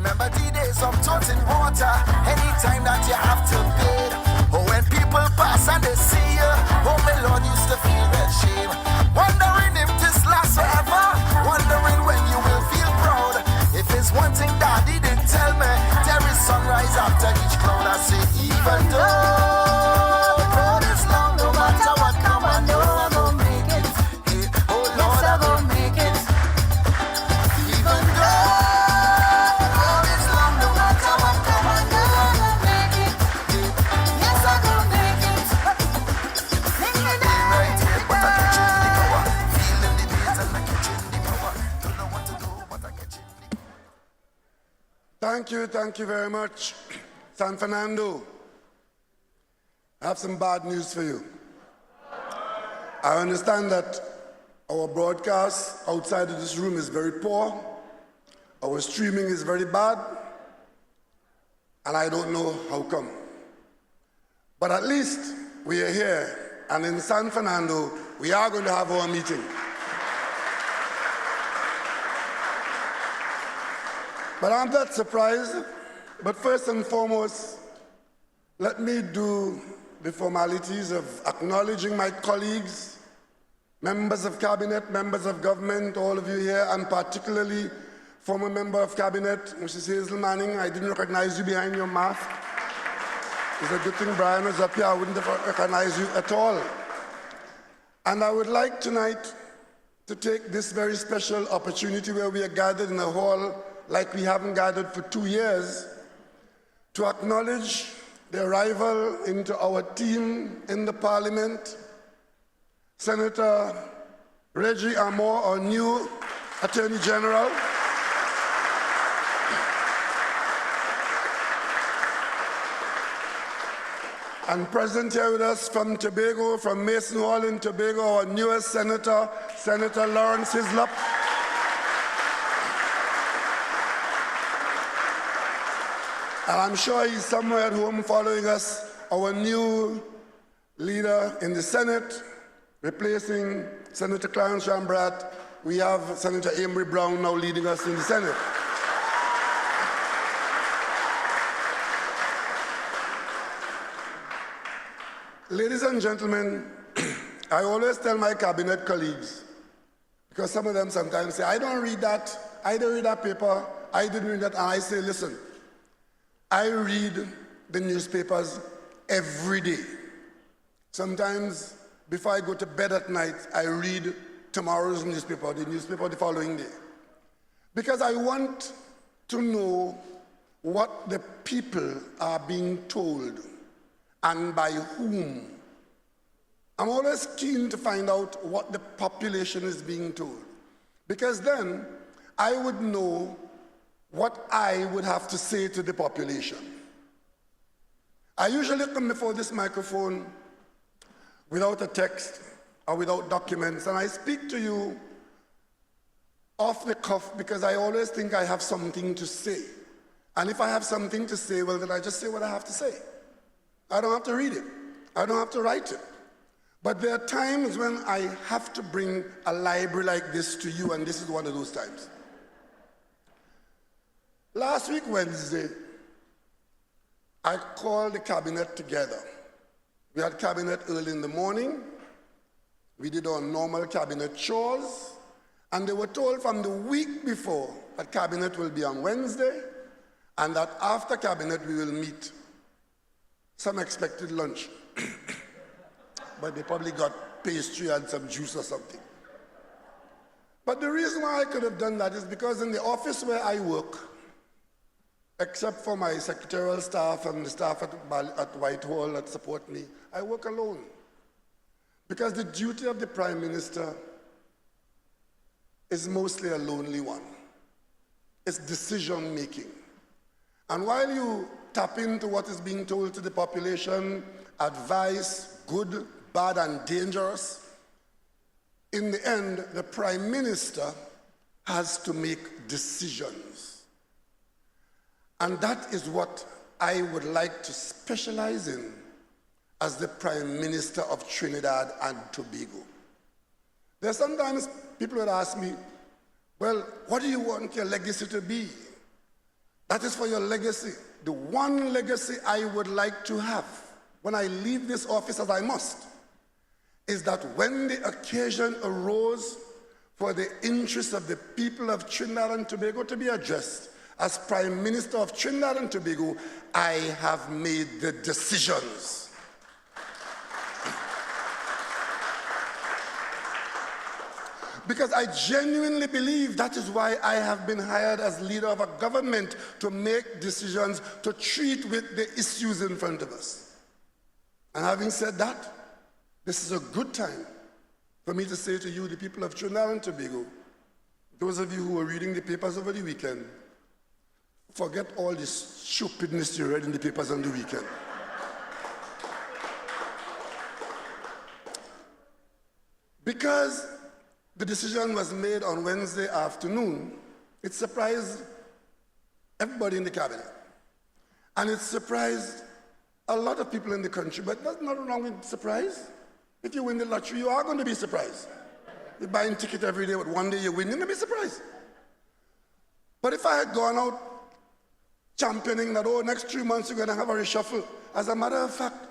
Remember the days of tossing water, anytime that you have to bid. Oh, when people pass and they see you, oh my Lord, used to feel that shame. Wondering if this lasts forever, wondering when you will feel proud. If it's one thing Daddy didn't tell me, there is sunrise after each cloud. I say, even though the road is long, no matter what come, I know I'm gonna make it. Hey, oh Lord, I'm gonna make it. Even though the road is long, no matter what come, I know I'm gonna make it. Hey, yes, I'm gonna make it. Right here, but I catch in the power. Feeling the beat and I catch in the power. Don't know what to do, but I catch in the power. Thank you very much. San Fernando, I have some bad news for you. I understand that our broadcast outside of this room is very poor, our streaming is very bad, and I don't know how come. But at least we are here, and in San Fernando, we are going to have our meeting. But I'm not surprised. But first and foremost, let me do the formalities of acknowledging my colleagues, members of cabinet, members of government, all of you here, and particularly former member of cabinet, Mrs. Hazel Manning. I didn't recognize you behind your mask. It's a good thing Brian was up here. I wouldn't have recognized you at all. And I would like tonight to take this very special opportunity where we are gathered in a hall like we haven't gathered for 2 years, to acknowledge the arrival into our team in the Parliament, Senator Reggie Amor, our new Attorney General, and present here with us from Tobago, from Mason Hall in Tobago, our newest Senator, Senator Lawrence Hislop. And I'm sure he's somewhere at home following us, our new leader in the Senate, replacing Senator Clarence Rambrat. We have Senator Amory Brown now leading us in the Senate. Ladies and gentlemen, I always tell my cabinet colleagues, because some of them sometimes say, I don't read that, I don't read that paper, I didn't read that, and I say, listen, I read the newspapers every day. Sometimes, before I go to bed at night, I read tomorrow's newspaper, the newspaper the following day. Because I want to know what the people are being told and by whom. I'm always keen to find out what the population is being told. Because then I would know what I would have to say to the population. I usually come before this microphone without a text or without documents, and I speak to you off the cuff because I always think I have something to say. And if I have something to say, well, then I just say what I have to say. I don't have to read it. I don't have to write it. But there are times when I have to bring a library like this to you, and this is one of those times. Last week, Wednesday, I called the cabinet together. We had cabinet early in the morning. We did our normal cabinet chores. And they were told from the week before that cabinet will be on Wednesday, and that after cabinet we will meet. Some expected lunch. But they probably got pastry and some juice or something. But the reason why I could have done that is because in the office where I work, except for my secretarial staff and the staff at Whitehall that support me, I work alone. Because the duty of the Prime Minister is mostly a lonely one. It's decision making. And while you tap into what is being told to the population, advice, good, bad, and dangerous, in the end, the Prime Minister has to make decisions. And that is what I would like to specialize in as the Prime Minister of Trinidad and Tobago. There's sometimes people would ask me, well, what do you want your legacy to be? That is for your legacy. The one legacy I would like to have when I leave this office, as I must, is that when the occasion arose for the interests of the people of Trinidad and Tobago to be addressed, as Prime Minister of Trinidad and Tobago, I have made the decisions. Because I genuinely believe that is why I have been hired as leader of a government, to make decisions, to treat with the issues in front of us. And having said that, this is a good time for me to say to you, the people of Trinidad and Tobago, those of you who are reading the papers over the weekend, forget all this stupidness you read in the papers on the weekend. Because the decision was made on Wednesday afternoon, it surprised everybody in the cabinet. And it surprised a lot of people in the country, but there's nothing wrong with surprise. If you win the lottery, you are going to be surprised. You're buying a ticket every day, but one day you win, you're going to be surprised. But if I had gone out championing that, oh, next 3 months you're going to have a reshuffle, as a matter of fact,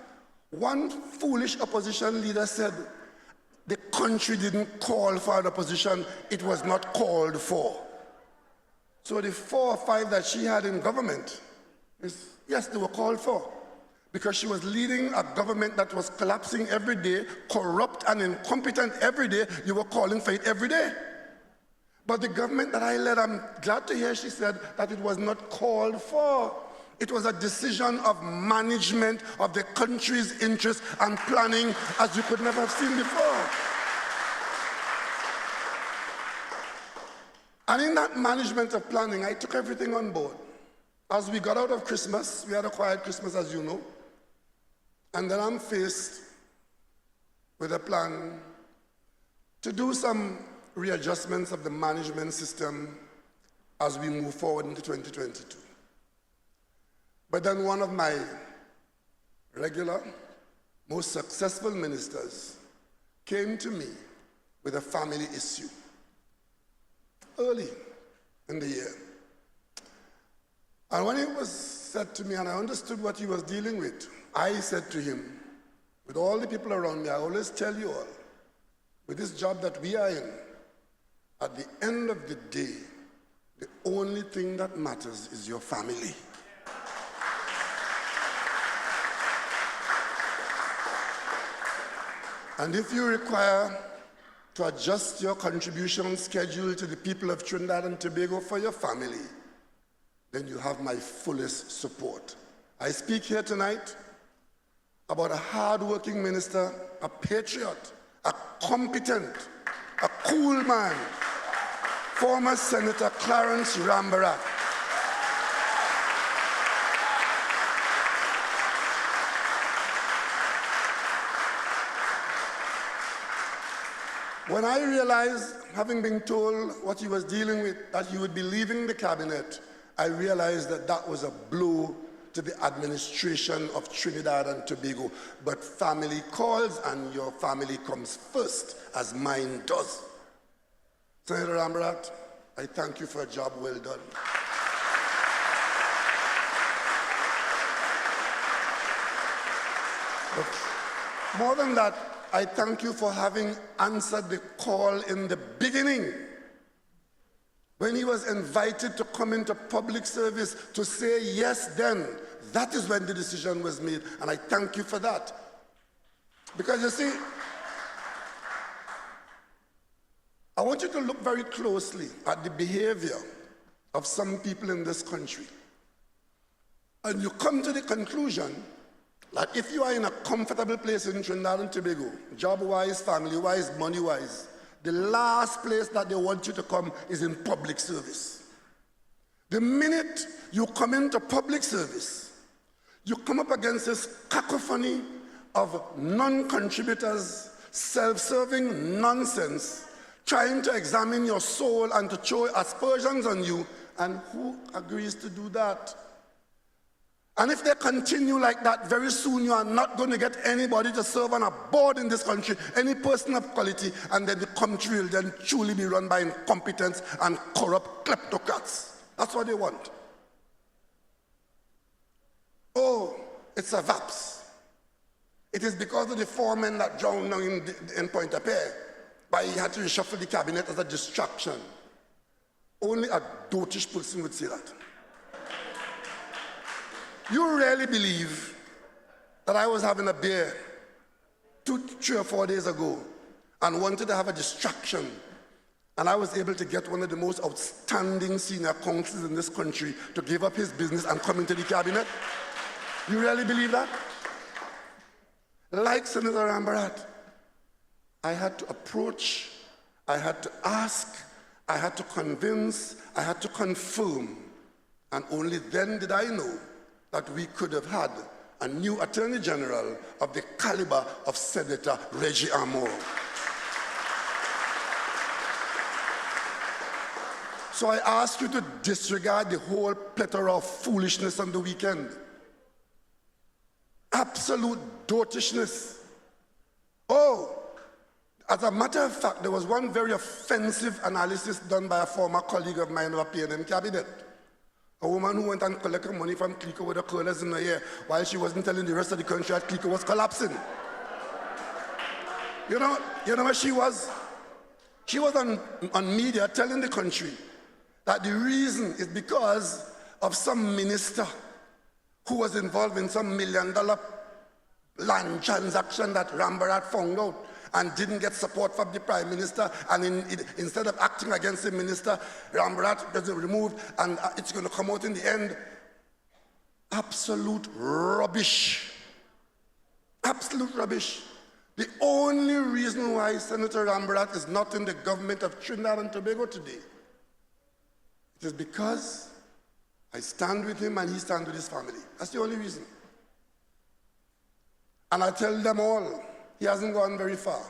one foolish opposition leader said, the country didn't call for an opposition, it was not called for. So the 4 or 5 that she had in government, yes, they were called for. Because she was leading a government that was collapsing every day, corrupt and incompetent every day. You were calling for it every day. But the government that I led, I'm glad to hear she said that it was not called for. It was a decision of management of the country's interests and planning as you could never have seen before. And in that management of planning, I took everything on board. As we got out of Christmas, we had a quiet Christmas, as you know. And then I'm faced with a plan to do some readjustments of the management system as we move forward into 2022. But then one of my regular, most successful ministers came to me with a family issue early in the year. And when it was said to me and I understood what he was dealing with, I said to him, with all the people around me, I always tell you all, with this job that we are in, at the end of the day, the only thing that matters is your family. And if you require to adjust your contribution schedule to the people of Trinidad and Tobago for your family, then you have my fullest support. I speak here tonight about a hard-working minister, a patriot, a competent, a cool man, former Senator Clarence Rambarat. When I realized, having been told what he was dealing with, that he would be leaving the cabinet, I realized that that was a blow to the administration of Trinidad and Tobago. But family calls, and your family comes first, as mine does. Senator Rambarat, I thank you for a job well done. But more than that, I thank you for having answered the call in the beginning. When he was invited to come into public service, to say yes then, that is when the decision was made, and I thank you for that. Because you see, I want you to look very closely at the behavior of some people in this country. And you come to the conclusion that if you are in a comfortable place in Trinidad and Tobago, job-wise, family-wise, money-wise, the last place that they want you to come is in public service. The minute you come into public service, you come up against this cacophony of non-contributors, self-serving nonsense, trying to examine your soul and to throw aspersions on you, and who agrees to do that? And if they continue like that, very soon you are not going to get anybody to serve on a board in this country, any person of quality, and then the country will then truly be run by incompetence and corrupt kleptocrats. That's what they want. Oh, it's a VAPS. It is because of the four men that drowned now in Pointe-à-Pierre, but he had to reshuffle the cabinet as a distraction. Only a dotish person would say that. You really believe that I was having a beer 2, 3 or 4 days ago and wanted to have a distraction, and I was able to get one of the most outstanding senior counsels in this country to give up his business and come into the cabinet? You really believe that? Like Senator Rambarat, I had to approach, I had to ask, I had to convince, I had to confirm, and only then did I know that we could have had a new Attorney General of the caliber of Senator Reggie Armour. So I ask you to disregard the whole plethora of foolishness on the weekend. Absolute dotishness. Oh, as a matter of fact, there was one very offensive analysis done by a former colleague of mine of a P&M cabinet. A woman who went and collected money from Clico with her curlers in her hair while she wasn't telling the rest of the country that Clico was collapsing. You know where she was? She was on media telling the country that the reason is because of some minister who was involved in some $1 million land transaction that Rambarat found out and didn't get support from the Prime Minister, and instead of acting against the minister, Rambarat gets removed, and it's going to come out in the end. Absolute rubbish. Absolute rubbish. The only reason why Senator Rambarat is not in the government of Trinidad and Tobago today, it is because I stand with him and he stands with his family. That's the only reason. And I tell them all, he hasn't gone very far,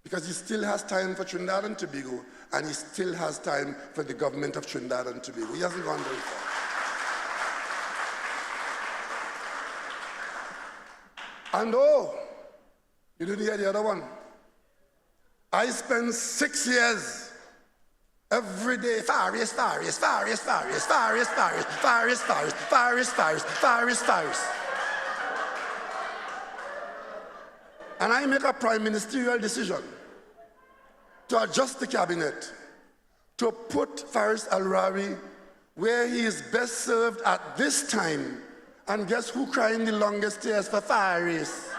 because he still has time for Trinidad and Tobago, and he still has time for the government of Trinidad and Tobago. He hasn't gone very far. And oh, you didn't hear the other one. I spent 6 years every day, Faris. And I make a prime ministerial decision to adjust the cabinet, to put Faris Al-Rawi where he is best served at this time. And guess who crying the longest tears for Faris?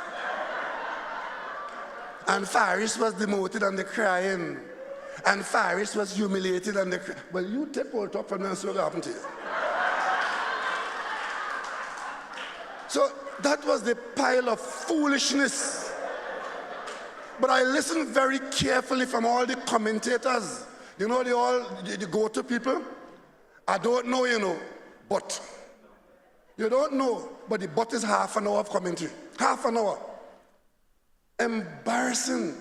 And Faris was demoted and they're crying. And Faris was humiliated and they're crying. Well, you take all talk from them, so what happened to you? So that was the pile of foolishness. But I listened very carefully from all the commentators. You know, the go-to people. I don't know, but. You don't know, but the but is half an hour of commentary. Half an hour. Embarrassing.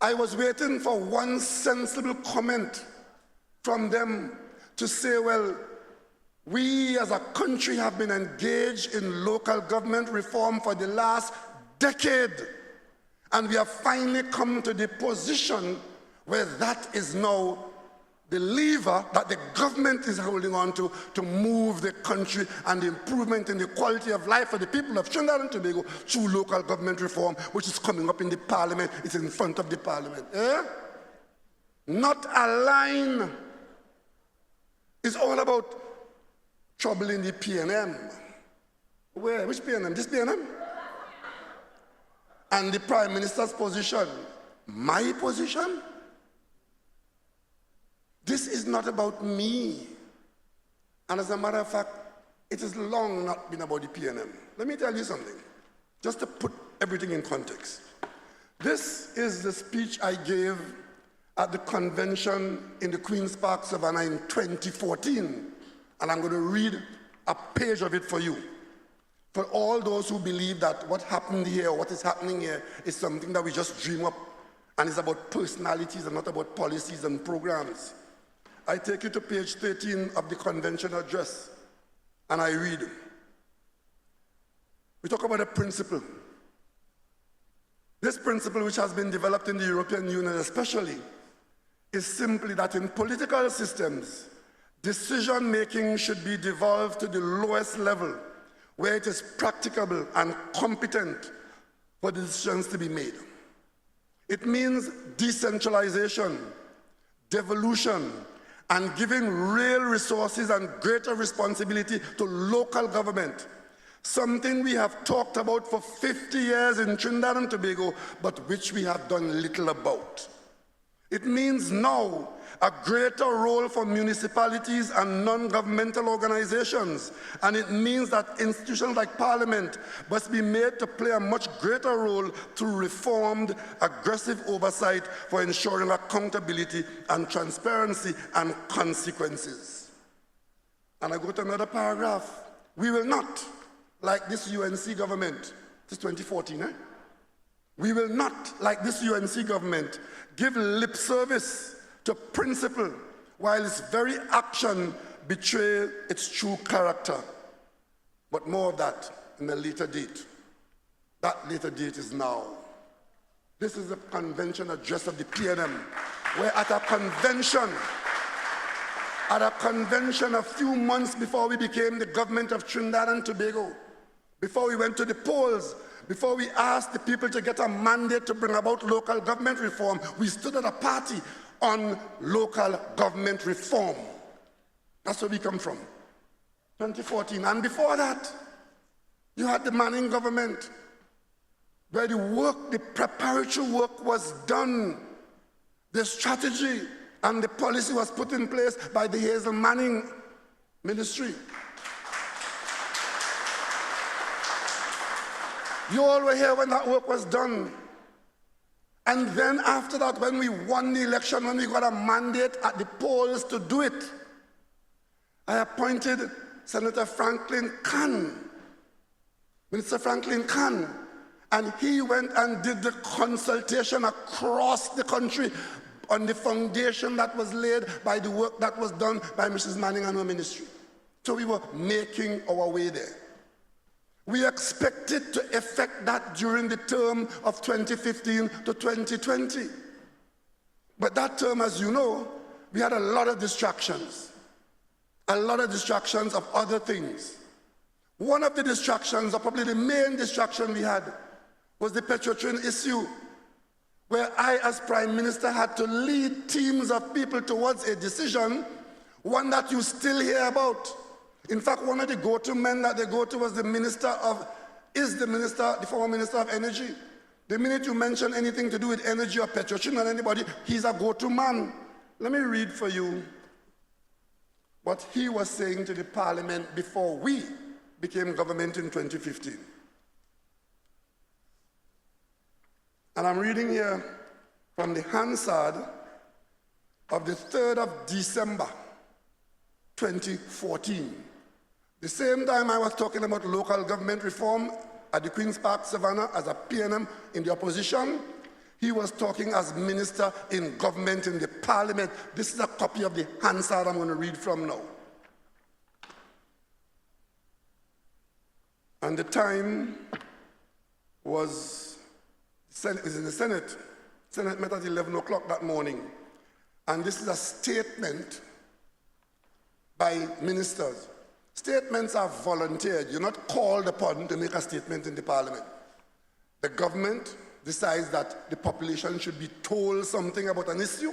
I was waiting for one sensible comment from them to say, well, we as a country have been engaged in local government reform for the last decade. And we have finally come to the position where that is now the lever that the government is holding on to move the country and the improvement in the quality of life for the people of Trinidad and Tobago through local government reform, which is coming up in the parliament. It's in front of the parliament. Not a line. It's all about trouble in the P&M. Where? Which P&M? This P&M? And the Prime Minister's position, my position? This is not about me. And as a matter of fact, it has long not been about the P&M. Let me tell you something, just to put everything in context. This is the speech I gave at the convention in the Queen's Park, Savannah in 2014. And I'm going to read a page of it for you. For all those who believe that what happened here, or what is happening here, is something that we just dream up, and it's about personalities and not about policies and programs. I take you to page 13 of the convention address, and I read. We talk about a principle. This principle, which has been developed in the European Union especially, is simply that in political systems, decision-making should be devolved to the lowest level, where it is practicable and competent for decisions to be made. It means decentralization, devolution, and giving real resources and greater responsibility to local government, something we have talked about for 50 years in Trinidad and Tobago, but which we have done little about. It means now a greater role for municipalities and non-governmental organizations, and it means that institutions like Parliament must be made to play a much greater role through reformed, aggressive oversight for ensuring accountability and transparency and consequences. And I go to another paragraph. We will not, like this UNC government, this is 2014, we will not, like this UNC government, give lip service to principle while its very action betray its true character. But more of that in a later date. That later date is now. This is the convention address of the PNM, where at a convention a few months before we became the government of Trinidad and Tobago, before we went to the polls, before we asked the people to get a mandate to bring about local government reform, we stood at a party on local government reform. That's where we come from, 2014. And before that, you had the Manning government, where the preparatory work was done. The strategy and the policy was put in place by the Hazel Manning ministry. You all were here when that work was done. And then after that, when we won the election, when we got a mandate at the polls to do it, I appointed Senator Franklin Khan, Minister Franklin Khan, and he went and did the consultation across the country on the foundation that was laid by the work that was done by Mrs. Manning and her ministry. So we were making our way there. We expected to effect that during the term of 2015 to 2020. But that term, as you know, we had a lot of distractions of other things. One of the distractions, or probably the main distraction we had, was the Petrotrin issue, where I, as Prime Minister, had to lead teams of people towards a decision, one that you still hear about. In fact, one of the go-to men that they go to was the former Minister of Energy. The minute you mention anything to do with energy or Petrotrin or anybody, he's a go-to man. Let me read for you what he was saying to the Parliament before we became government in 2015. And I'm reading here from the Hansard of the 3rd of December, 2014. The same time I was talking about local government reform at the Queen's Park Savannah as a PNM in the opposition, he was talking as minister in government in the Parliament. This is a copy of the Hansard I'm going to read from now. And the time was in the Senate. Senate met at 11 o'clock that morning. And this is a statement by ministers. Statements are volunteered. You're not called upon to make a statement in the Parliament. The government decides that the population should be told something about an issue,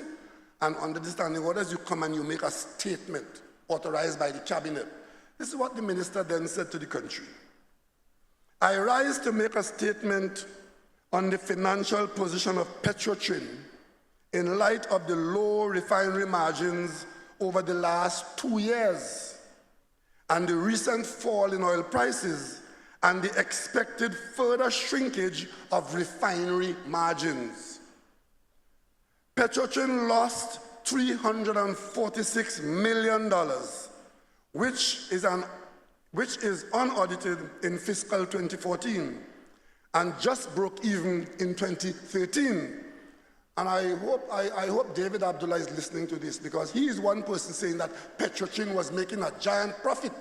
and under the standing orders, you come and you make a statement authorized by the cabinet. This is what the minister then said to the country. I rise to make a statement on the financial position of Petrotrin in light of the low refinery margins over the last 2 years and the recent fall in oil prices and the expected further shrinkage of refinery margins. Petrotrin lost $346 million, which is unaudited in fiscal 2014 and just broke even in 2013. And I hope David Abdullah is listening to this, because he is one person saying that Petrotrin was making a giant profit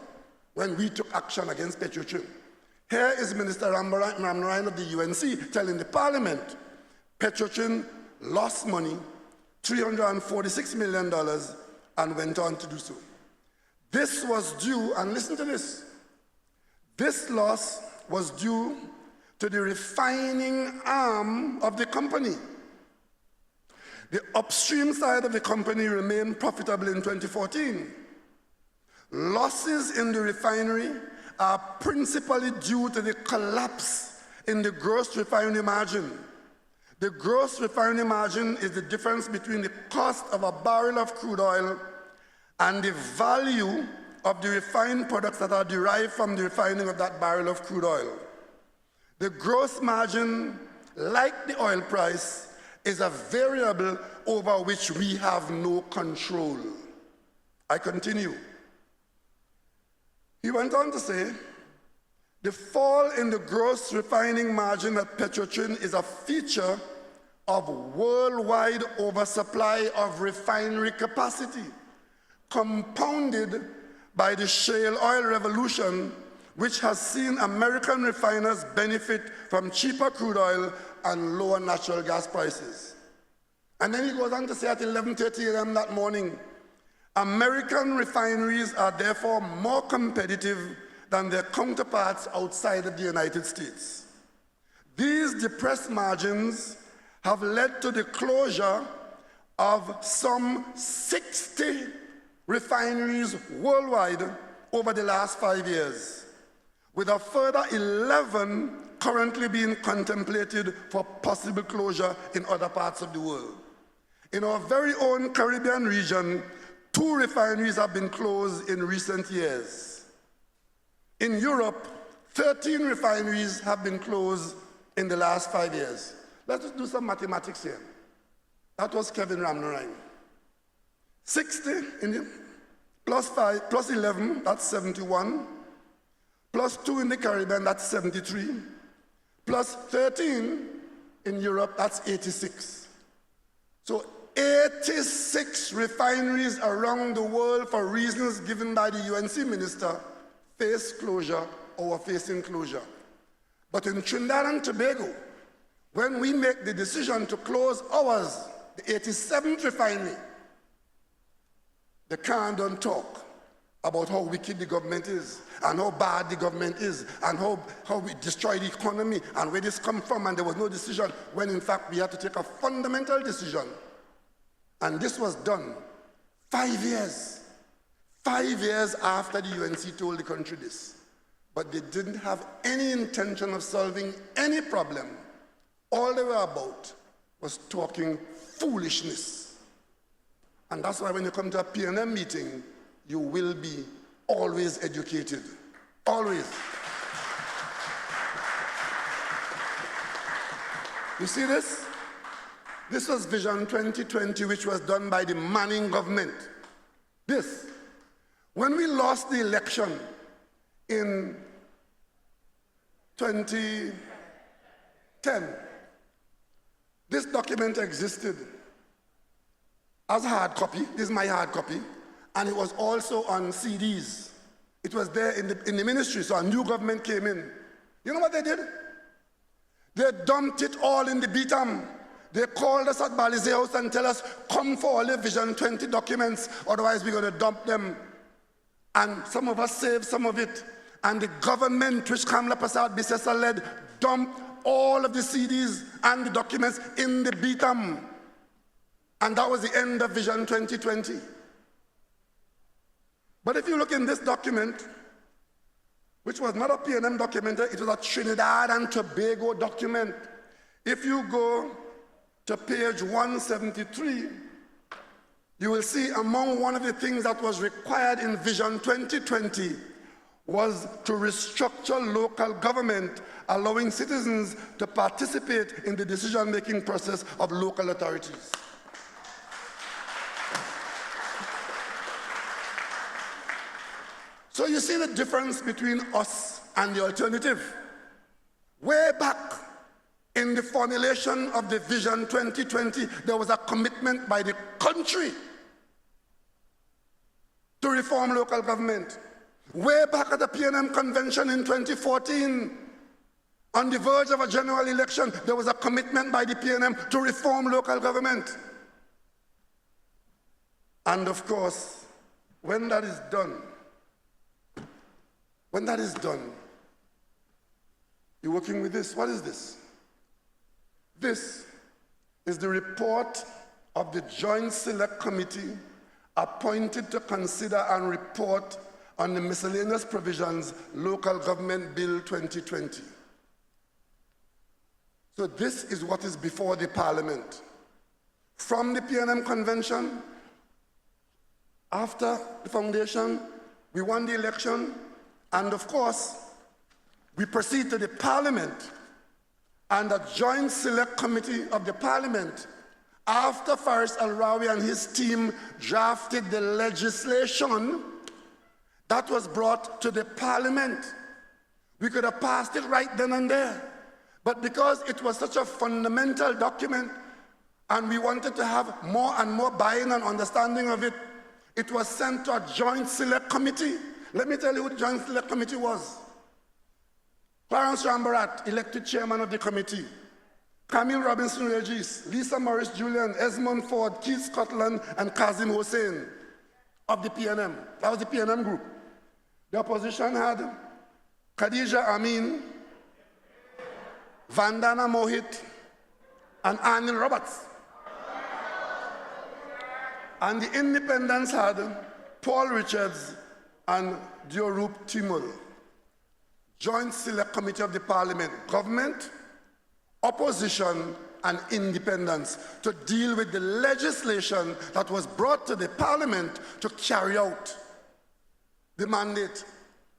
when we took action against Petrotrin. Here is Minister Ramnarayan of the UNC telling the Parliament Petrotrin lost money, $346 million, and went on to do so. This was due, and listen to this, This loss was due to the refining arm of the company. The upstream side of the company remained profitable in 2014. Losses in the refinery are principally due to the collapse in the gross refinery margin. The gross refinery margin is the difference between the cost of a barrel of crude oil and the value of the refined products that are derived from the refining of that barrel of crude oil. The gross margin, like the oil price, is a variable over which we have no control. I continue. He went on to say, the fall in the gross refining margin at Petrotrin is a feature of worldwide oversupply of refinery capacity, compounded by the shale oil revolution, which has seen American refiners benefit from cheaper crude oil and lower natural gas prices. And then he goes on to say at 11:30 a.m. that morning, American refineries are therefore more competitive than their counterparts outside of the United States. These depressed margins have led to the closure of some 60 refineries worldwide over the last 5 years, with a further 11 currently being contemplated for possible closure in other parts of the world. In our very own Caribbean region, 2 refineries have been closed in recent years. In Europe, 13 refineries have been closed in the last 5 years. Let's do some mathematics here. That was Kevin Ramnarine. 60 in the, plus 5, plus 11, that's 71. Plus 2 in the Caribbean, that's 73. Plus 13 in Europe, that's 86. So 86 refineries around the world, for reasons given by the UNC minister, face closure or are facing closure. But in Trinidad and Tobago, when we make the decision to close ours, the 87th refinery, they don't talk about how wicked the government is, and how bad the government is, and how we destroy the economy, and where this come from, and there was no decision, when in fact we had to take a fundamental decision. And this was done 5 years. 5 years after the UNC told the country this. But they didn't have any intention of solving any problem. All they were about was talking foolishness. And that's why when you come to a PNM meeting, you will be always educated. Always. You see this? This was Vision 2020, which was done by the Manning government. This. When we lost the election in 2010, this document existed as a hard copy. This is my hard copy. And it was also on CDs. It was there in the ministry, so a new government came in. You know what they did? They dumped it all in the BTAM. They called us at Balize House and tell us, come for all the Vision 20 documents, otherwise we're going to dump them. And some of us saved some of it. And the government, which Kamla Prasad Bisesa led, dumped all of the CDs and the documents in the BTAM. And that was the end of Vision 2020. But if you look in this document, which was not a PNM document, it was a Trinidad and Tobago document. If you go to page 173, you will see among one of the things that was required in Vision 2020 was to restructure local government, allowing citizens to participate in the decision-making process of local authorities. So you see the difference between us and the alternative. Way back in the formulation of the Vision 2020, there was a commitment by the country to reform local government. Way back at the PNM convention in 2014, on the verge of a general election, there was a commitment by the PNM to reform local government. And of course, when that is done, You're working with this. What is this? This is the report of the Joint Select Committee appointed to consider and report on the miscellaneous provisions Local Government Bill 2020. So this is what is before the Parliament. From the PNM Convention, after the foundation, we won the election, and of course, we proceed to the Parliament, and the Joint Select Committee of the Parliament, after Faris Al-Rawi and his team drafted the legislation that was brought to the Parliament. We could have passed it right then and there, but because it was such a fundamental document and we wanted to have more and more buy-in and understanding of it, it was sent to a Joint Select Committee. Let me tell you who the Joint Select Committee was. Clarence Rambarat, elected chairman of the committee. Camille Robinson Regis, Lisa Morris Julian, Esmond Ford, Keith Scotland, and Kazim Hossein of the PNM. That was the PNM group. The opposition had Khadija Amin, Vandana Mohit, and Anil Roberts. And the independents had Paul Richards and Diorup Timul. Joint Select Committee of the Parliament, government, opposition, and independents to deal with the legislation that was brought to the Parliament to carry out the mandate.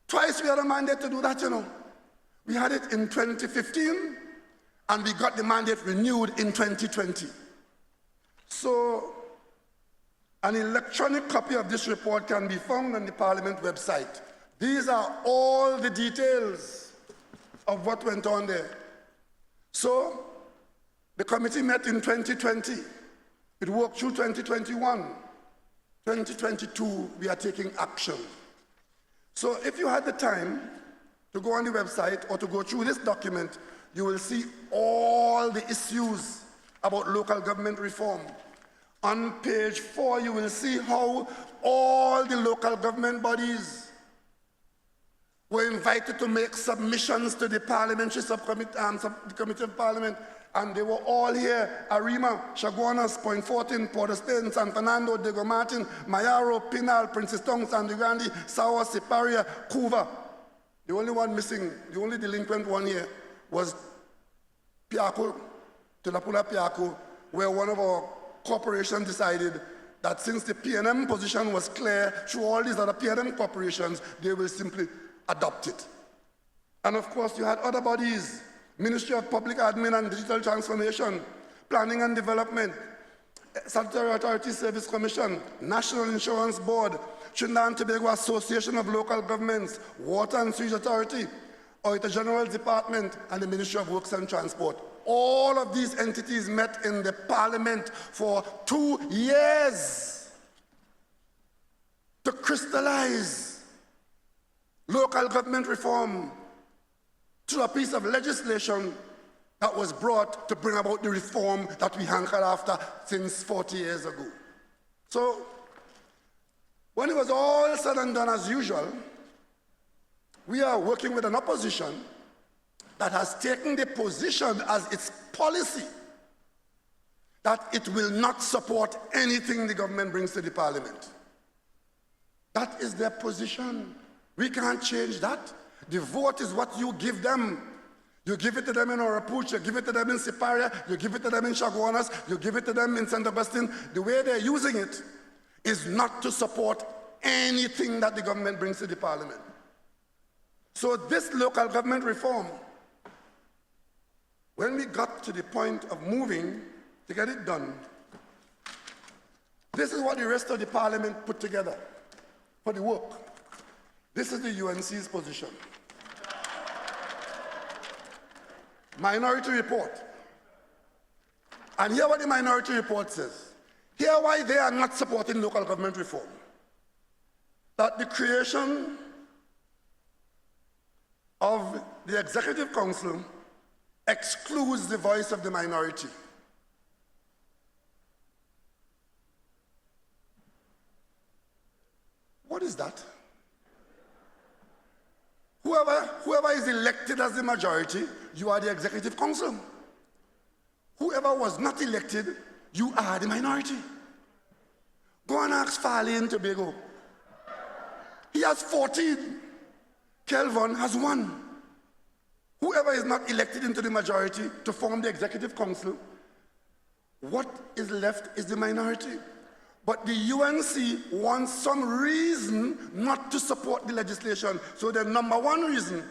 Twice we had a mandate to do that, you know. We had it in 2015, and we got the mandate renewed in 2020. So, an electronic copy of this report can be found on the Parliament website. These are all the details of what went on there. So, the committee met in 2020. It worked through 2021. 2022, we are taking action. So if you had the time to go on the website or to go through this document, you will see all the issues about local government reform. On page 4, you will see how all the local government bodies were invited to make submissions to the parliamentary subcommittee, the Committee of Parliament, and they were all here: Arima, Chaguanas, Point Fortin, Port of Spain, San Fernando, Diego Martin, Mayaro, Pinal, Princess Tongue, San Grande, Sawa, Siparia, Cuba. The only one missing, the only delinquent one here was Piaco, Tulapula Piaco, where one of our corporations decided that since the PNM position was clear through all these other PNM corporations, they will simply adopt it. And of course, you had other bodies: Ministry of Public Admin and Digital Transformation, Planning and Development, Statutory Authority Service Commission, National Insurance Board, Trinidad and Tobago Association of Local Governments, Water and Sewage Authority, Auditor General's Department, and the Ministry of Works and Transport. All of these entities met in the Parliament for 2 years to crystallize local government reform through a piece of legislation that was brought to bring about the reform that we hankered after since 40 years ago. So, when it was all said and done as usual, we are working with an opposition that has taken the position as its policy that it will not support anything the government brings to the Parliament. That is their position. We can't change that. The vote is what you give them. You give it to them in Orapuch, you give it to them in Siparia, you give it to them in Chaguanas, you give it to them in St. Augustine. The way they're using it is not to support anything that the government brings to the Parliament. So this local government reform, when we got to the point of moving to get it done, this is what the rest of the Parliament put together for the work. This is the UNC's position. Minority report. And hear what the minority report says. Hear why they are not supporting local government reform. That the creation of the Executive Council excludes the voice of the minority. What is that? whoever is elected as the majority, you are the executive council. Whoever was not elected, you are the minority. Go and ask Farley in Tobago. He has 14. Kelvin has 1. Whoever is not elected into the majority to form the executive council, what is left is the minority. But the UNC wants some reason not to support the legislation. So the number one reason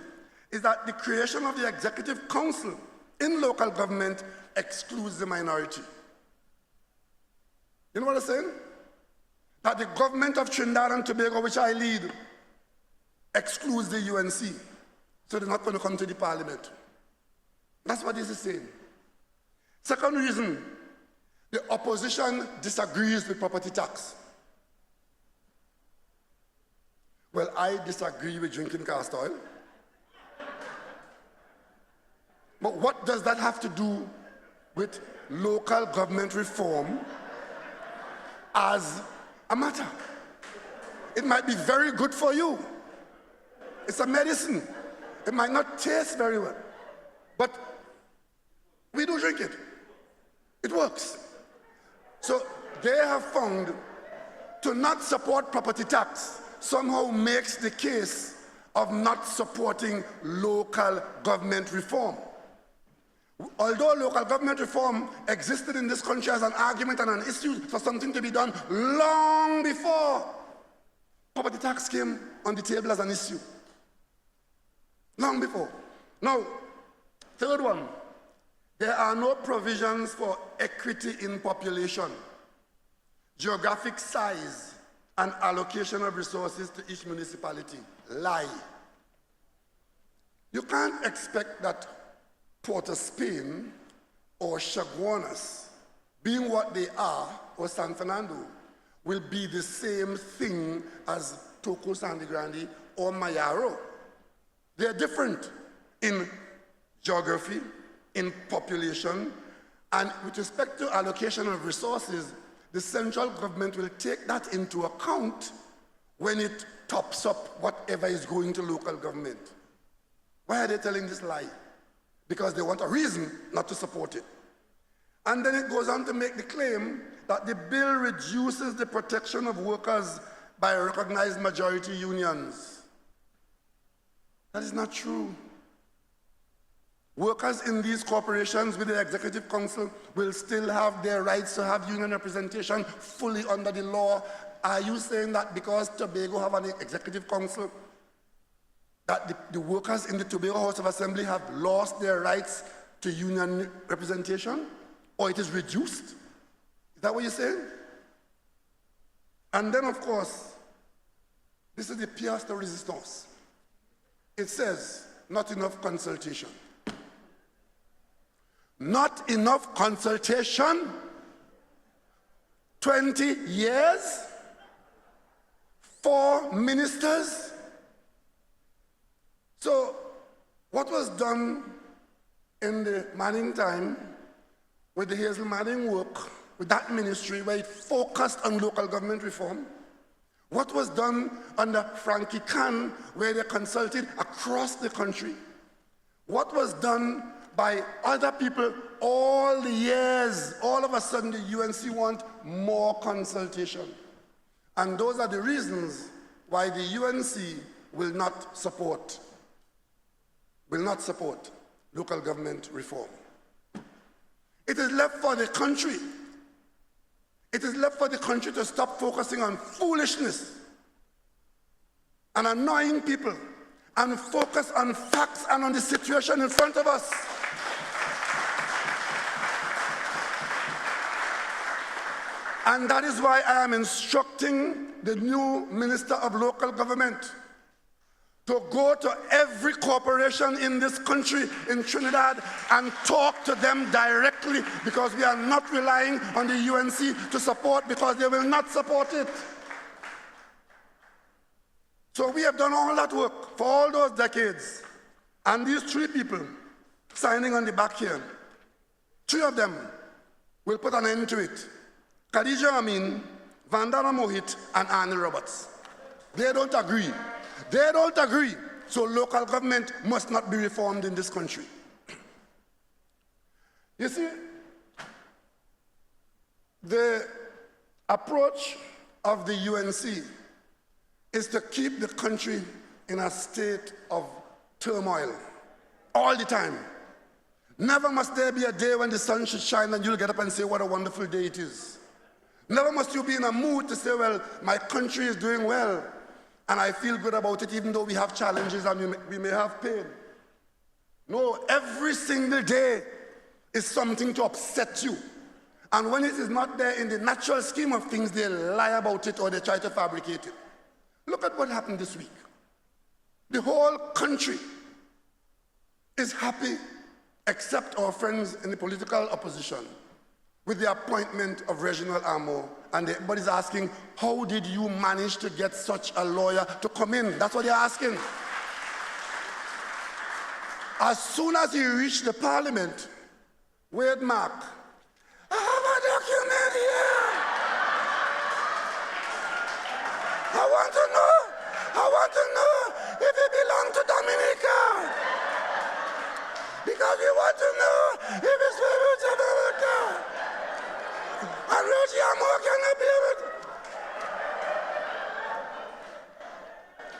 is that the creation of the executive council in local government excludes the minority. You know what I'm saying? That the government of Trinidad and Tobago, which I lead, excludes the UNC. So they're not going to come to the parliament. That's what this is saying. Second reason, the opposition disagrees with property tax. Well, I disagree with drinking castor oil. But what does that have to do with local government reform as a matter? It might be very good for you. It's a medicine. It might not taste very well, but we do drink it. It works. So they have found to not support property tax somehow makes the case of not supporting local government reform. Although local government reform existed in this country as an argument and an issue for something to be done long before property tax came on the table as an issue. Long before. Now, third one, there are no provisions for equity in population, geographic size, and allocation of resources to each municipality. Lie. You can't expect that Port of Spain or Chaguanas, being what they are, or San Fernando, will be the same thing as Toco Sandy Grande or Mayaro. They're different in geography, in population, and with respect to allocation of resources, the central government will take that into account when it tops up whatever is going to local government. Why are they telling this lie? Because they want a reason not to support it. And then it goes on to make the claim that the bill reduces the protection of workers by recognized majority unions. That is not true. Workers in these corporations with the executive council will still have their rights to have union representation fully under the law. Are you saying that because Tobago have an executive council, that the workers in the Tobago House of Assembly have lost their rights to union representation? Or it is reduced? Is that what you're saying? And then, of course, this is the pièce de résistance. It says, not enough consultation. Not enough consultation? 20 years? 4 ministers? So, what was done in the Manning time with the Hazel Manning work, with that ministry where it focused on local government reform? What was done under Frankie Khan, where they consulted across the country? What was done by other people all the years? All of a sudden, the UNC want more consultation. And those are the reasons why the UNC will not support local government reform. It is left for the country. It is left for the country to stop focusing on foolishness and annoying people and focus on facts and on the situation in front of us. And that is why I am instructing the new Minister of Local Government to go to every corporation in this country, in Trinidad, and talk to them directly, because we are not relying on the UNC to support, because they will not support it. So we have done all that work for all those decades. And these 3 people signing on the back here, 3 of them will put an end to it. Khadija Amin, Vandana Mohit, and Annie Roberts. They don't agree. They don't agree so local government must not be reformed in this country. You see, the approach of the UNC is to keep the country in a state of turmoil all the time. Never must there be a day when the sun should shine and you'll get up and say, what a wonderful day it is. Never must you be in a mood to say, well, my country is doing well, and I feel good about it, even though we have challenges and we may have pain. No, every single day is something to upset you. And when it is not there in the natural scheme of things, they lie about it or they try to fabricate it. Look at what happened this week. The whole country is happy, except our friends in the political opposition, with the appointment of Reginald Amo, and everybody's asking, how did you manage to get such a lawyer to come in? That's what they're asking. As soon as he reached the parliament, Wade Mark, I have a document here. I want to know if it belongs to Dominica. Because we want to know if it's favorite to America. And Reggie Amo cannot be able to.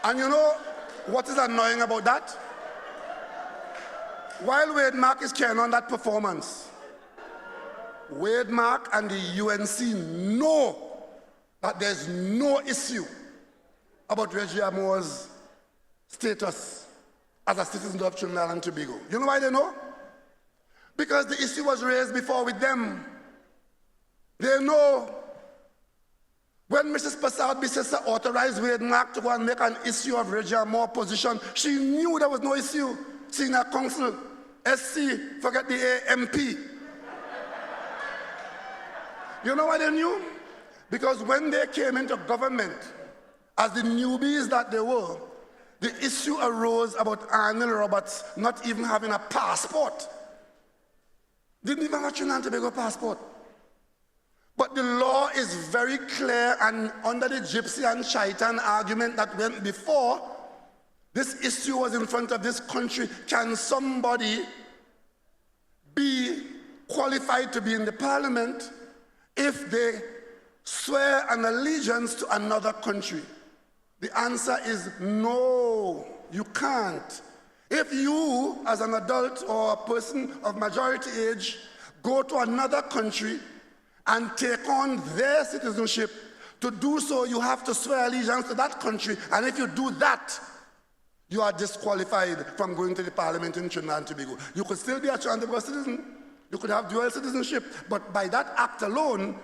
And you know what is annoying about that? While Wade Mark is carrying on that performance, Wade Mark and the UNC know that there's no issue about Reggie Amo's status as a citizen of Trinidad and Tobago. You know why they know? Because the issue was raised before with them. They know when Mrs. Passad Bissessa authorized Wade Mark to go and make an issue of Reggie Amo's position, she knew there was no issue. Senior Council, SC, forget the AMP. You know why they knew? Because when they came into government, as the newbies that they were, the issue arose about Arnold Roberts not even having a passport. Didn't even have a Trinidad and Tobago passport. But the law is very clear, and under the Gypsy and Shaitan argument that went before, this issue was in front of this country. Can somebody be qualified to be in the parliament if they swear an allegiance to another country? The answer is no, you can't. If you, as an adult or a person of majority age, go to another country and take on their citizenship, to do so you have to swear allegiance to that country, and if you do that, you are disqualified from going to the parliament in Trinidad and Tobago. You could still be a Trinidad and Tobago citizen, you could have dual citizenship, but by that act alone,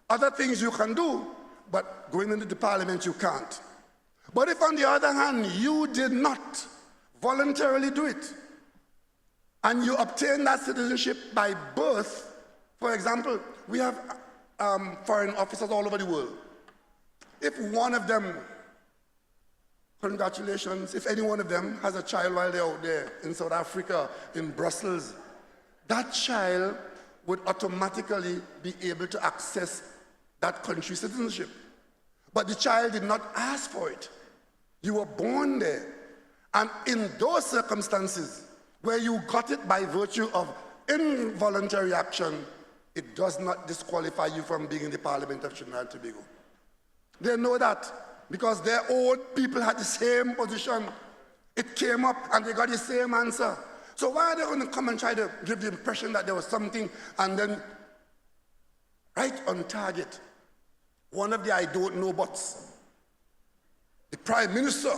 other things you can do, but going into the parliament you can't. But if on the other hand, you did not voluntarily do it, and you obtain that citizenship by birth, for example, we have foreign officers all over the world. If one of them, congratulations, if any one of them has a child while they're out there in South Africa, in Brussels, that child would automatically be able to access that country's citizenship. But the child did not ask for it. You were born there. And in those circumstances, where you got it by virtue of involuntary action, it does not disqualify you from being in the Parliament of Trinidad and Tobago. They know that because their own people had the same position. It came up and they got the same answer. So why are they going to come and try to give the impression that there was something, and then right on target, one of the I don't know buts. The Prime Minister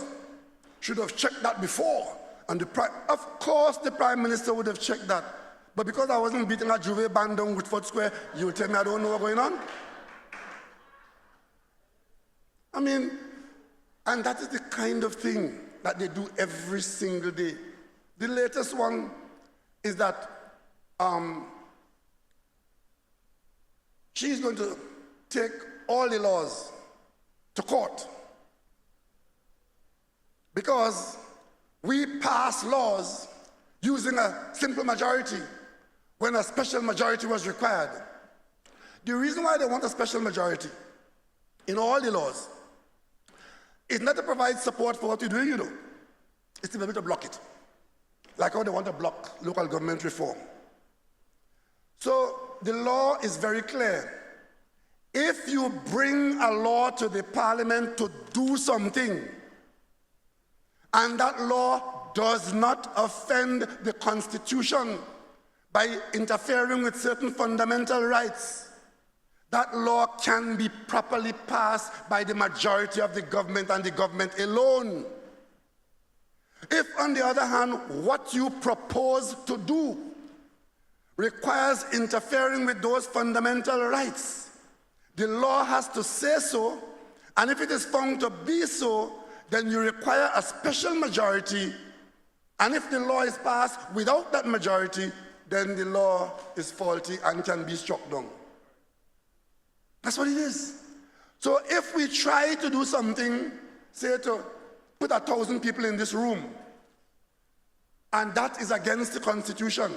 should have checked that before. And of course the Prime Minister would have checked that. But because I wasn't beating a Juve band down Woodford Square, you tell me I don't know what's going on? I mean, and that is the kind of thing that they do every single day. The latest one is that she's going to take all the laws to court because we pass laws using a simple majority when a special majority was required. The reason why they want a special majority in all the laws is not to provide support for what you're doing, you know. is to be able to block it. Like how they want to block local government reform. So the law is very clear. If you bring a law to the parliament to do something, and that law does not offend the Constitution by interfering with certain fundamental rights, that law can be properly passed by the majority of the government and the government alone. If, on the other hand, what you propose to do requires interfering with those fundamental rights, the law has to say so, and if it is found to be so, then you require a special majority, and if the law is passed without that majority, then the law is faulty and can be struck down. That's what it is. So if we try to do something, say to put 1,000 people in this room, and that is against the Constitution,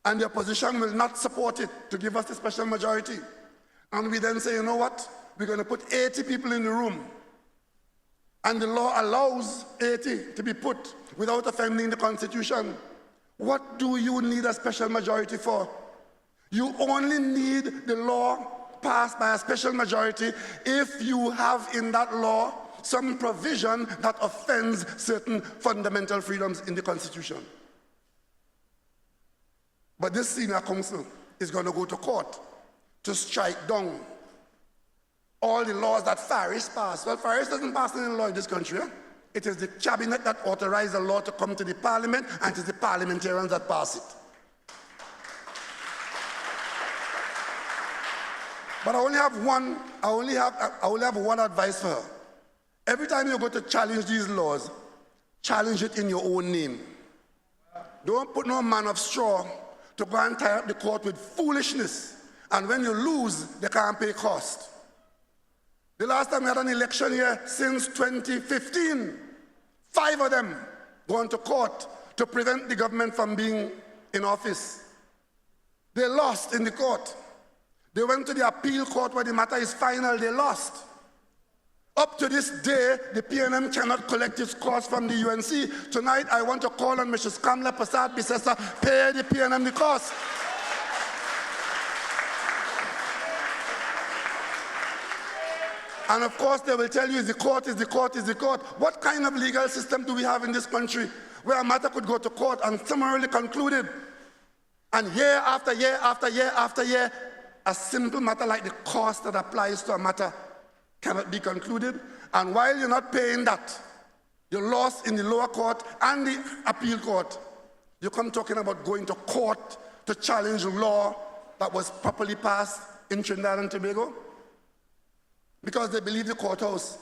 and the opposition will not support it to give us the special majority, and we then say, you know what, we're going to put 80 people in the room, and the law allows 80 to be put without offending the Constitution, what do you need a special majority for? You only need the law passed by a special majority if you have in that law some provision that offends certain fundamental freedoms in the Constitution. But this senior council is going to go to court to strike down all the laws that Farish passed. Well, Farish doesn't pass any law in this country. It is the cabinet that authorized the law to come to the parliament, and it is the parliamentarians that pass it. But I only have one advice for her. Every time you go to challenge these laws, challenge it in your own name. Don't put no man of straw to go and tie up the court with foolishness. And when you lose, they can't pay cost. The last time we had an election here since 2015, 5 of them gone to court to prevent the government from being in office. They lost in the court. They went to the appeal court where the matter is final, they lost. Up to this day, the PNM cannot collect its cost from the UNC. Tonight, I want to call on Mrs. Kamla Prasad Bisesa, pay the PNM the cost. And of course, they will tell you, the court is the court is the court. What kind of legal system do we have in this country where a matter could go to court and summarily concluded, and year after year after year after year, a simple matter like the cost that applies to a matter cannot be concluded, and while you're not paying that, you lost in the lower court and the appeal court, you come talking about going to court to challenge law that was properly passed in Trinidad and Tobago? Because they believe the courthouse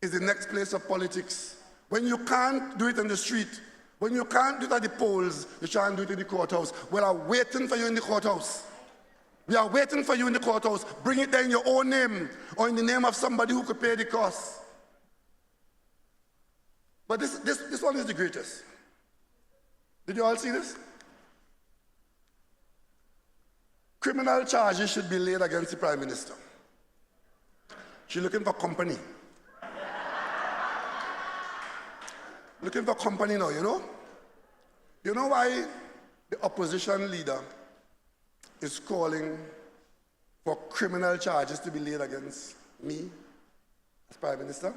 is the next place of politics. When you can't do it in the street, when you can't do it at the polls, you try and do it in the courthouse. We are waiting for you in the courthouse. We are waiting for you in the courthouse. Bring it there in your own name or in the name of somebody who could pay the cost. But this one is the greatest. Did you all see this? Criminal charges should be laid against the Prime Minister. She's looking for company. Looking for company now, you know? You know why the opposition leader is calling for criminal charges to be laid against me as Prime Minister,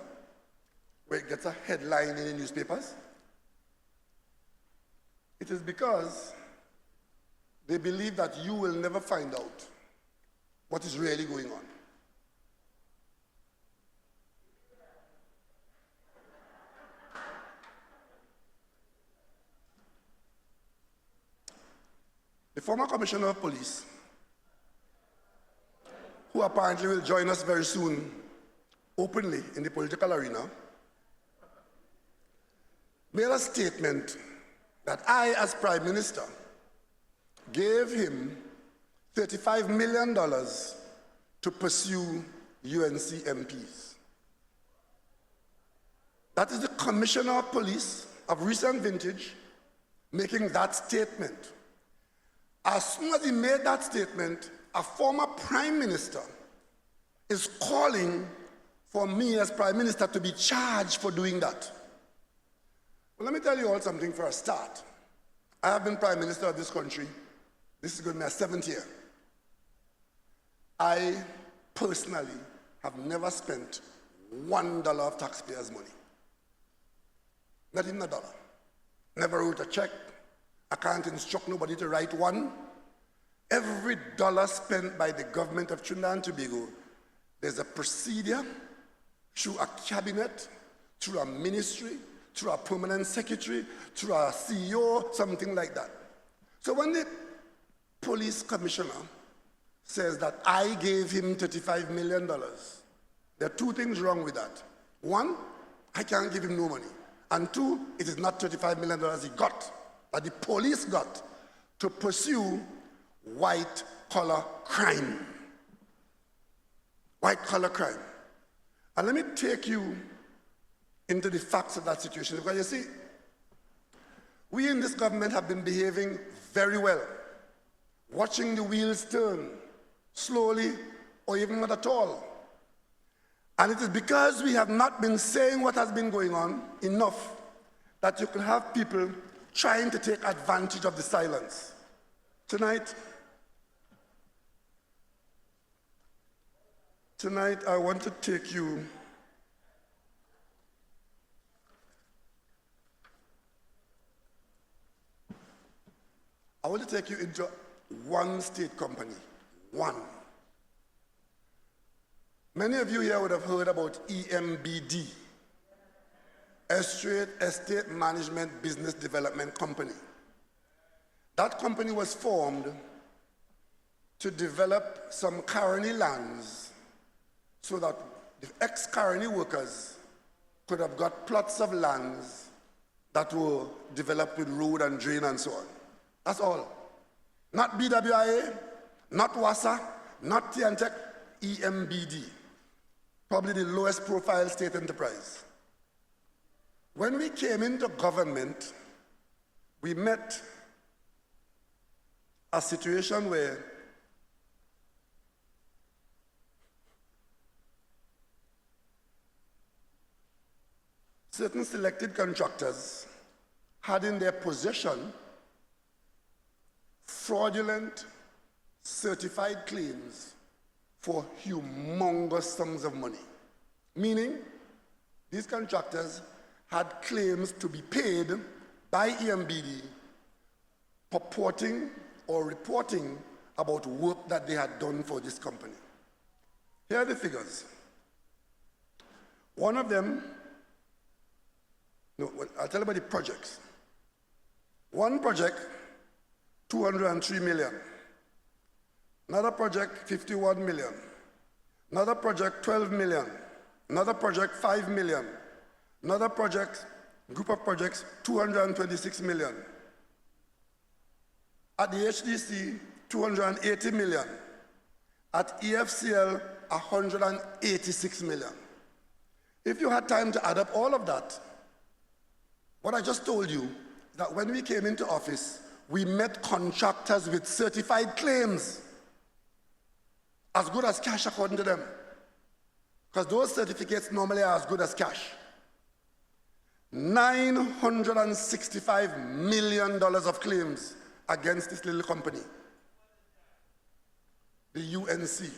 where it gets a headline in the newspapers? It is because they believe that you will never find out what is really going on. The former Commissioner of Police, who apparently will join us very soon openly in the political arena, made a statement that I, as Prime Minister, gave him $35 million to pursue UNC MPs. That is the Commissioner of Police of recent vintage making that statement. As soon as he made that statement, a former Prime Minister is calling for me as Prime Minister to be charged for doing that. Well, let me tell you all something for a start. I have been Prime Minister of this country. This is going to be my 7th year. I personally have never spent $1 of taxpayers' money. Not even $1. Never wrote a check. I can't instruct nobody to write one. Every dollar spent by the government of Trinidad and Tobago, there's a procedure through a cabinet, through a ministry, through a permanent secretary, through a CEO, something like that. So when the police commissioner says that I gave him $35 million, there are two things wrong with that. One, I can't give him no money. And two, it is not $35 million he got, that the police got to pursue white-collar crime. White-collar crime. And let me take you into the facts of that situation. Because you see, we in this government have been behaving very well, watching the wheels turn slowly or even not at all. And it is because we have not been saying what has been going on enough that you can have people trying to take advantage of the silence. Tonight, I want to take you into one state company, one. Many of you here would have heard about EMBD, Estate Management Business Development Company. That company was formed to develop some colony lands so that the ex-colony workers could have got plots of lands that were developed with road and drain and so on. That's all. Not BWIA, not WASA, not TNTEC, EMBD. Probably the lowest profile state enterprise. When we came into government, we met a situation where certain selected contractors had in their possession fraudulent certified claims for humongous sums of money. Meaning, these contractors had claims to be paid by EMBD purporting or reporting about work that they had done for this company. Here are the figures. One of them, I'll tell you about the projects. One project, 203 million. Another project, 51 million. Another project, 12 million. Another project, 5 million. Another project, group of projects, 226 million. At the HDC, 280 million. At EFCL, 186 million. If you had time to add up all of that, what I just told you, that when we came into office, we met contractors with certified claims, as good as cash according to them. Because those certificates normally are as good as cash. $965 million of claims against this little company, the UNC.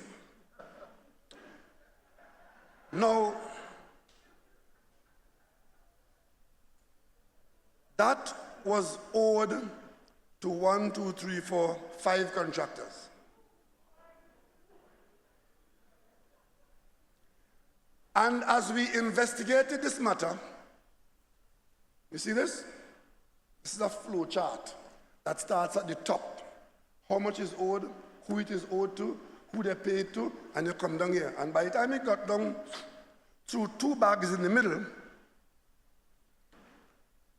Now, that was owed to 1, 2, 3, 4, 5 contractors. And as we investigated this matter, you see this? This is a flow chart that starts at the top. How much is owed, who it is owed to, who they paid to, and you come down here. And by the time it got down through 2 bags in the middle,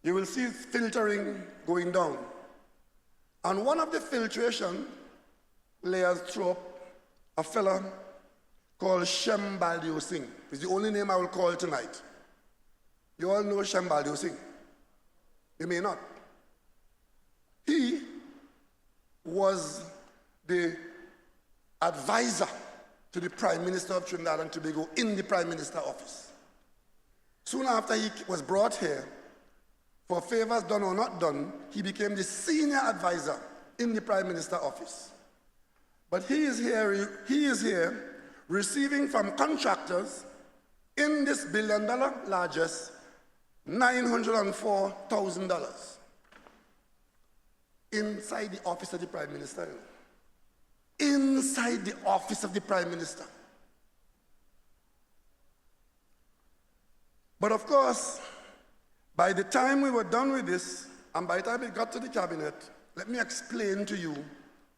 you will see filtering going down. And one of the filtration layers threw up a fella called Shem Baldio Singh. It's the only name I will call tonight. You all know Shem Baldio Singh. You may not. He was the advisor to the Prime Minister of Trinidad and Tobago in the Prime Minister office. Soon after he was brought here, for favors done or not done, he became the senior advisor in the Prime Minister office. But he is here receiving from contractors in this billion-dollar largesse $904,000 inside the office of the Prime Minister. Inside the office of the Prime Minister. But of course, by the time we were done with this, and by the time it got to the cabinet, let me explain to you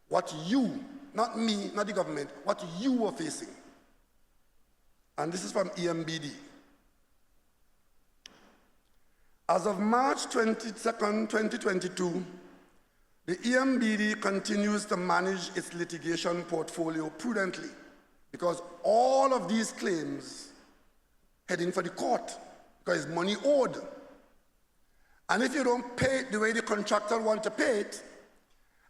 what you, not me, not the government, what you were facing. And this is from EMBD. As of March 22nd, 2022, the EMBD continues to manage its litigation portfolio prudently because all of these claims heading for the court because it's money owed. And if you don't pay it the way the contractor wants to pay it,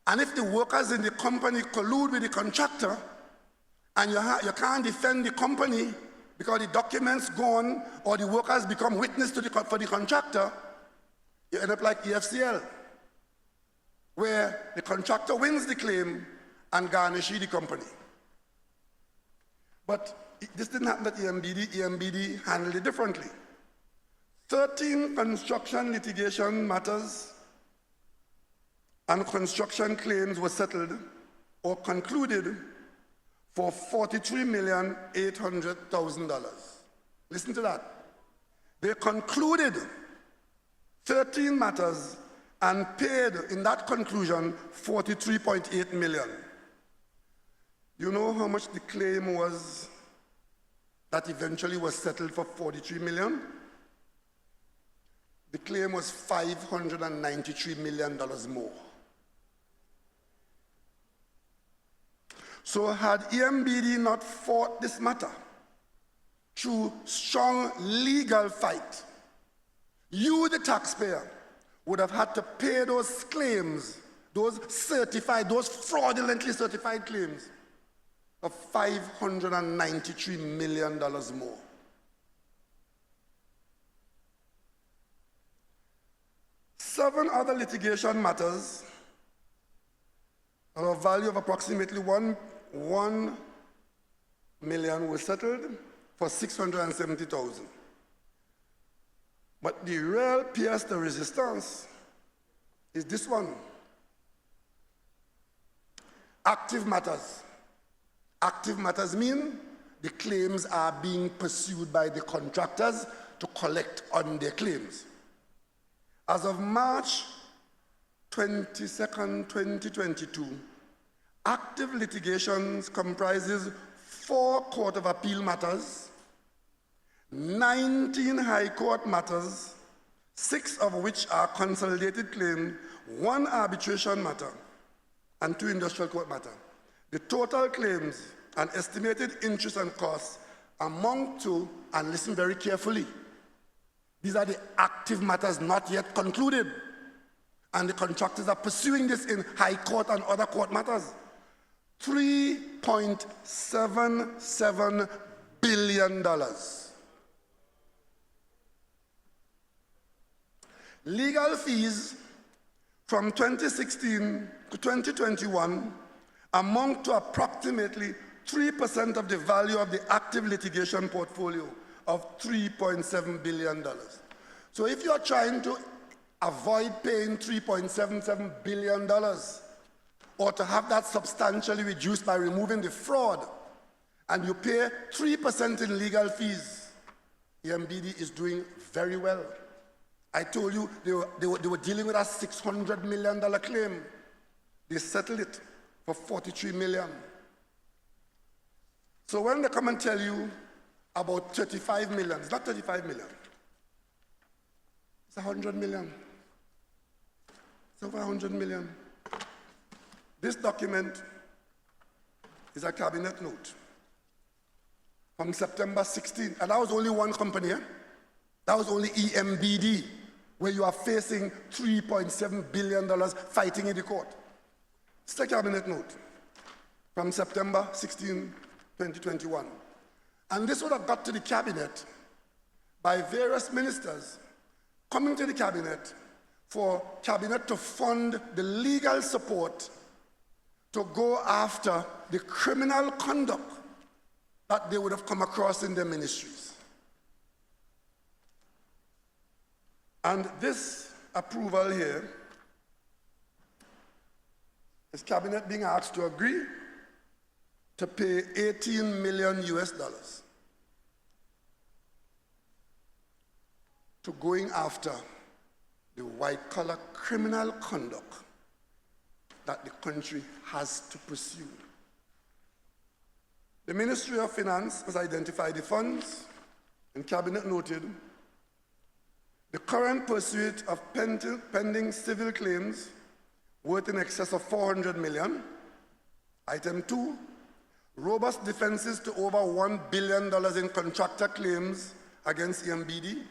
and if the workers in the company collude with the contractor, and you can't defend the company because the documents gone or the workers become witness for the contractor, you end up like EFCL, where the contractor wins the claim and garnishes the company. But this didn't happen at EMBD. EMBD handled it differently. 13 construction litigation matters and construction claims were settled or concluded for $43,800,000. Listen to that. They concluded 13 matters and paid in that conclusion $43.8 million. You know how much the claim was that eventually was settled for $43 million? The claim was $593 million more. So had EMBD not fought this matter through strong legal fight, you, the taxpayer, would have had to pay those claims, those fraudulently certified claims of $593 million more. Seven other litigation matters of a value of approximately $1 million were settled for $670,000. But the real pièce de resistance is this one. Active matters. Active matters mean the claims are being pursued by the contractors to collect on their claims. As of March 22nd, 2022, active litigations comprises 4 Court of Appeal matters, 19 High Court matters, 6 of which are consolidated claims, 1 arbitration matter, and 2 industrial court matters. The total claims and estimated interest and costs amount to, and listen very carefully, these are the active matters not yet concluded, and the contractors are pursuing this in High Court and other court matters. $3.77 billion. Legal fees from 2016 to 2021 amount to approximately 3% of the value of the active litigation portfolio of $3.7 billion. So if you're trying to avoid paying $3.77 billion or to have that substantially reduced by removing the fraud, and you pay 3% in legal fees, EMBD is doing very well. I told you they were dealing with a $600 million claim. They settled it for $43 million. So when they come and tell you about 35 million, it's not 35 million. It's 100 million. It's over 100 million. This document is a cabinet note from September 16, and that was only one company, eh? That was only EMBD, where you are facing $3.7 billion fighting in the court. It's a cabinet note from September 16, 2021. And this would have got to the cabinet by various ministers coming to the cabinet for Cabinet to fund the legal support to go after the criminal conduct that they would have come across in their ministries. And this approval here is Cabinet being asked to agree to pay $18 million to going after the white-collar criminal conduct that the country has to pursue. The Ministry of Finance has identified the funds, and Cabinet noted the current pursuit of pending civil claims worth in excess of $400 million. Item 2, robust defenses to over $1 billion in contractor claims against EMBD.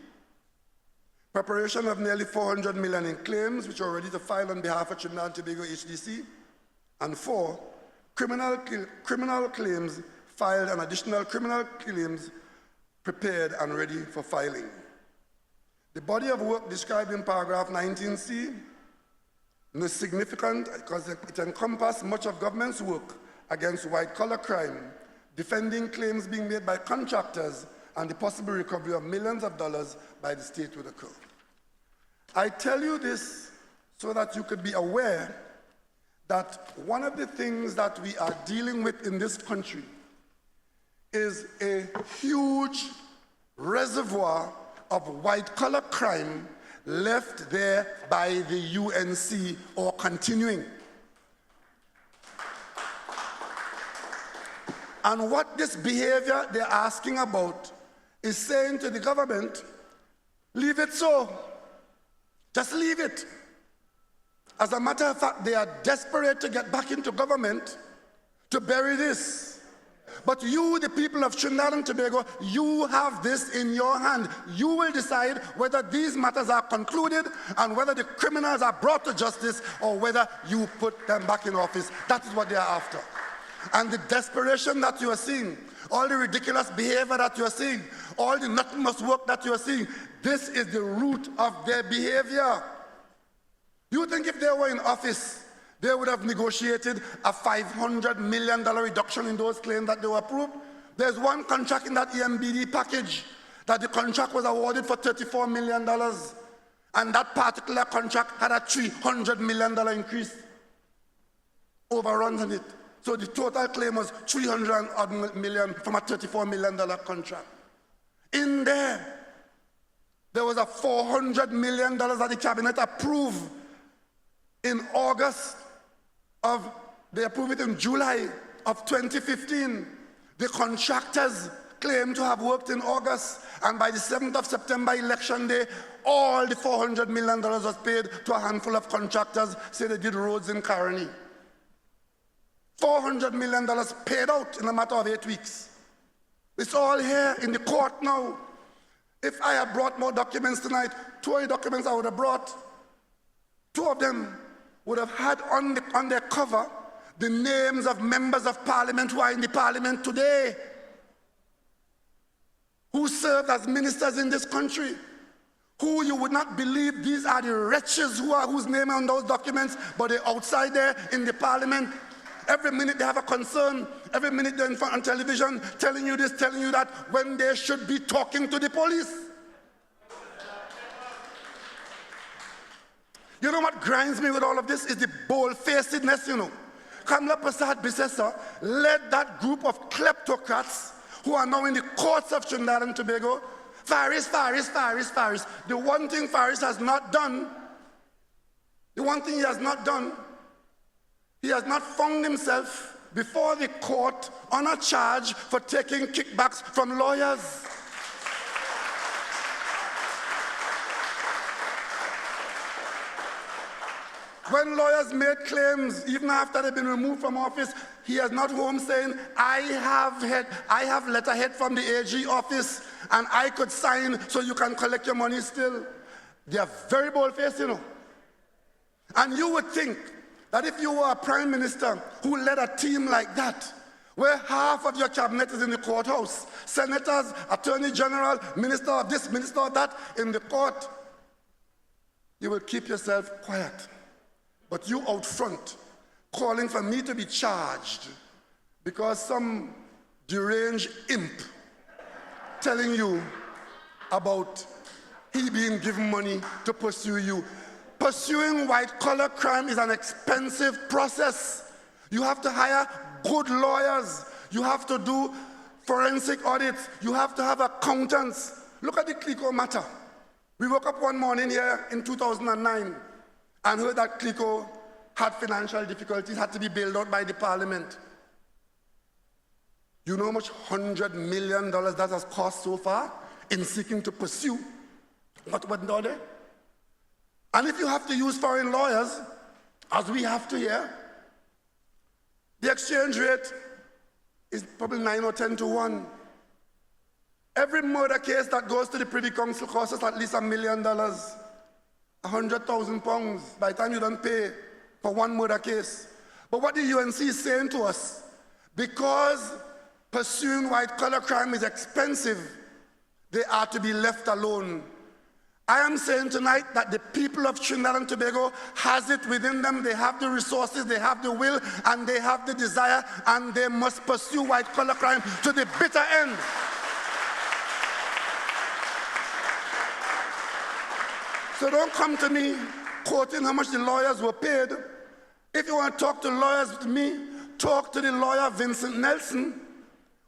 Preparation of nearly $400 million in claims, which are ready to file on behalf of Trinidad and Tobago HDC. And 4, criminal claims filed and additional criminal claims prepared and ready for filing. The body of work described in paragraph 19C is significant because it encompasses much of government's work against white-collar crime, defending claims being made by contractors, and the possible recovery of millions of dollars by the state would occur. I tell you this so that you could be aware that one of the things that we are dealing with in this country is a huge reservoir of white-collar crime left there by the UNC or continuing. And what this behavior they're asking about is saying to the government, leave it so. Just leave it. As a matter of fact, they are desperate to get back into government to bury this. But you, the people of Trinidad and Tobago, you have this in your hand. You will decide whether these matters are concluded and whether the criminals are brought to justice or whether you put them back in office. That is what they are after. And the desperation that you are seeing, all the ridiculous behavior that you are seeing, all the nothing must work that you are seeing, this is the root of their behavior. You think if they were in office, they would have negotiated a $500 million reduction in those claims that they were approved? There's one contract in that EMBD package that the contract was awarded for $34 million. And that particular contract had a $300 million increase overruns on it. So the total claim was $300 million from a $34 million contract. In there was a $400 million that the cabinet approved in August of, they approved it in July of 2015. The contractors claimed to have worked in August, and by the 7th of September, election day, all the $400 million was paid to a handful of contractors, say they did roads in Caroni. $400 million paid out in a matter of 8 weeks. It's all here in the court now. If I had brought more documents tonight, 2 of the documents I would have brought, 2 of them would have had on their cover the names of members of parliament who are in the parliament today, who served as ministers in this country, who you would not believe these are the wretches whose name are on those documents, but they're outside there in the parliament. Every minute they have a concern. Every minute they're in front on television telling you this, telling you that, when they should be talking to the police. You know what grinds me with all of this is the bold-facedness, you know. Kamla Prasad Bisesa led that group of kleptocrats who are now in the courts of Trinidad and Tobago. Faris. The one thing Faris has not done, he has not found himself before the court on a charge for taking kickbacks from lawyers. When lawyers made claims, even after they've been removed from office, he is not home saying, I have letterhead from the AG office and I could sign so you can collect your money still. They are very bold-faced, you know. And you would think that if you were a prime minister who led a team like that, where half of your cabinet is in the courthouse, senators, attorney general, minister of this, minister of that, in the court, you will keep yourself quiet. But you out front, calling for me to be charged because some deranged imp telling you about he being given money to pursue you. Pursuing white-collar crime is an expensive process. You have to hire good lawyers. You have to do forensic audits. You have to have accountants. Look at the Clico matter. We woke up one morning here in 2009 and heard that Clico had financial difficulties, had to be bailed out by the parliament. You know how much $100 million that has cost so far in seeking to pursue what wasn't ordered? And if you have to use foreign lawyers, as we have to here, the exchange rate is probably 9 or 10 to 1. Every murder case that goes to the Privy Council costs us at least $1 million, 100,000 pounds by the time you don't pay for one murder case. But what the UNC is saying to us, because pursuing white-collar crime is expensive, they are to be left alone. I am saying tonight that the people of Trinidad and Tobago has it within them. They have the resources, they have the will, and they have the desire, and they must pursue white-collar crime to the bitter end. So don't come to me quoting how much the lawyers were paid. If you want to talk to lawyers with me, talk to the lawyer Vincent Nelson,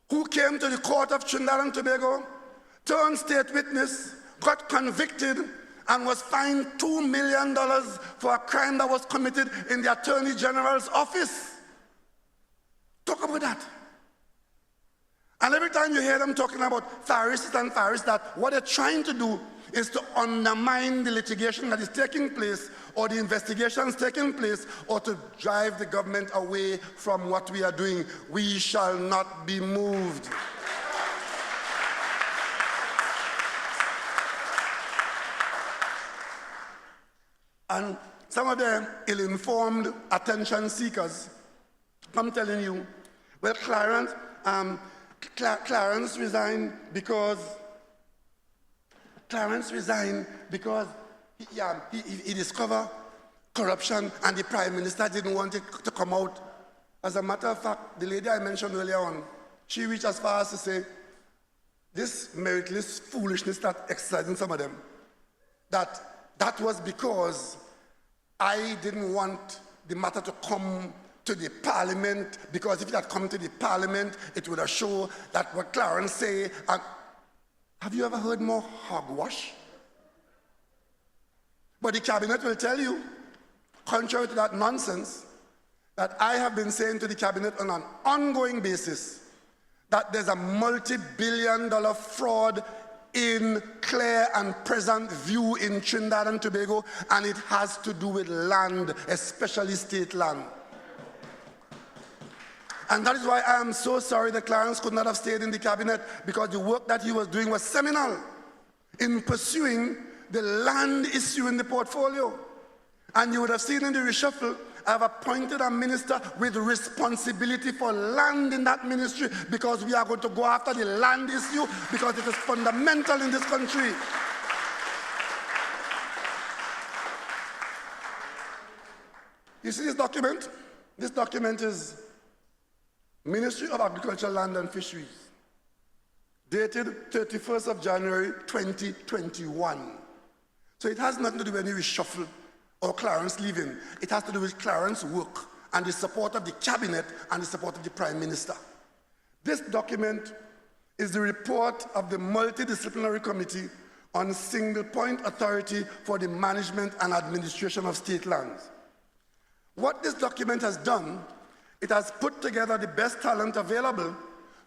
who came to the court of Trinidad and Tobago, turned state witness, got convicted, and was fined $2 million for a crime that was committed in the Attorney General's office. Talk about that. And every time you hear them talking about Pharisees and Pharisees, that what they're trying to do is to undermine the litigation that is taking place or the investigations taking place or to drive the government away from what we are doing. We shall not be moved. And some of the ill-informed attention seekers come telling you, well, Clarence resigned because he discovered corruption and the Prime Minister didn't want it to come out. As a matter of fact, the lady I mentioned earlier on, she reached as far as to say, this meritless foolishness that exercising some of them, that was because I didn't want the matter to come to the Parliament, because if it had come to the Parliament, it would have shown that what Clarence say. Have you ever heard more hogwash? But the cabinet will tell you, contrary to that nonsense, that I have been saying to the cabinet on an ongoing basis, that there's a multi-billion-dollar fraud in clear and present view in Trinidad and Tobago, and it has to do with land, especially state land. And that is why I am so sorry that Clarence could not have stayed in the cabinet, because the work that he was doing was seminal in pursuing the land issue in the portfolio. And you would have seen in the reshuffle, I have appointed a minister with responsibility for land in that ministry, because we are going to go after the land issue, because it is fundamental in this country. You see this document? This document is Ministry of Agriculture, Land and Fisheries, dated 31st of January 2021. So it has nothing to do with any reshuffle or Clarence leaving. It has to do with Clarence's work and the support of the cabinet and the support of the Prime Minister. This document is the report of the Multidisciplinary Committee on Single Point Authority for the Management and Administration of State Lands. What this document has done, it has put together the best talent available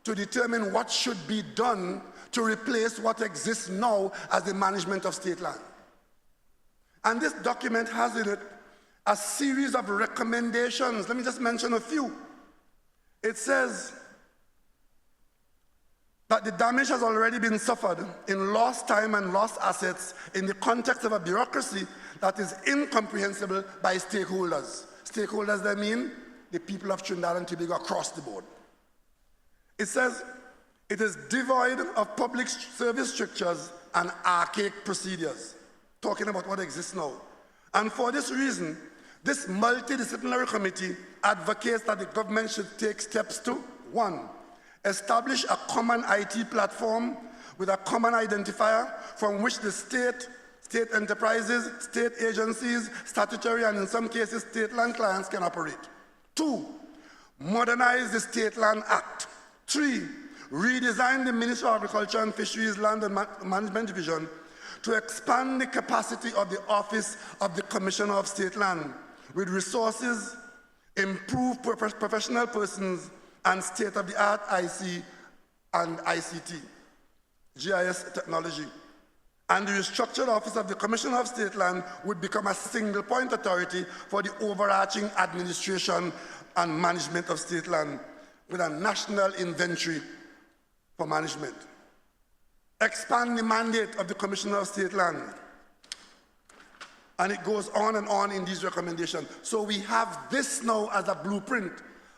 to determine what should be done to replace what exists now as the management of state land. And this document has in it a series of recommendations. Let me just mention a few. It says that the damage has already been suffered in lost time and lost assets in the context of a bureaucracy that is incomprehensible by stakeholders. Stakeholders, they mean the people of Trinidad and Tobago across the board. It says it is devoid of public service strictures and archaic procedures, talking about what exists now. And for this reason, this multidisciplinary committee advocates that the government should take steps to, 1, establish a common IT platform with a common identifier from which the state enterprises, state agencies, statutory and in some cases state land clients can operate. 2, modernize the State Land Act. 3, redesign the Ministry of Agriculture and Fisheries Land and Management Division to expand the capacity of the Office of the Commissioner of State Land with resources, improved professional persons, and state-of-the-art IC and ICT, GIS technology. And the restructured Office of the Commissioner of State Land would become a single point authority for the overarching administration and management of state land with a national inventory for management. Expand the mandate of the Commissioner of State Land. And it goes on and on in these recommendations. So we have this now as a blueprint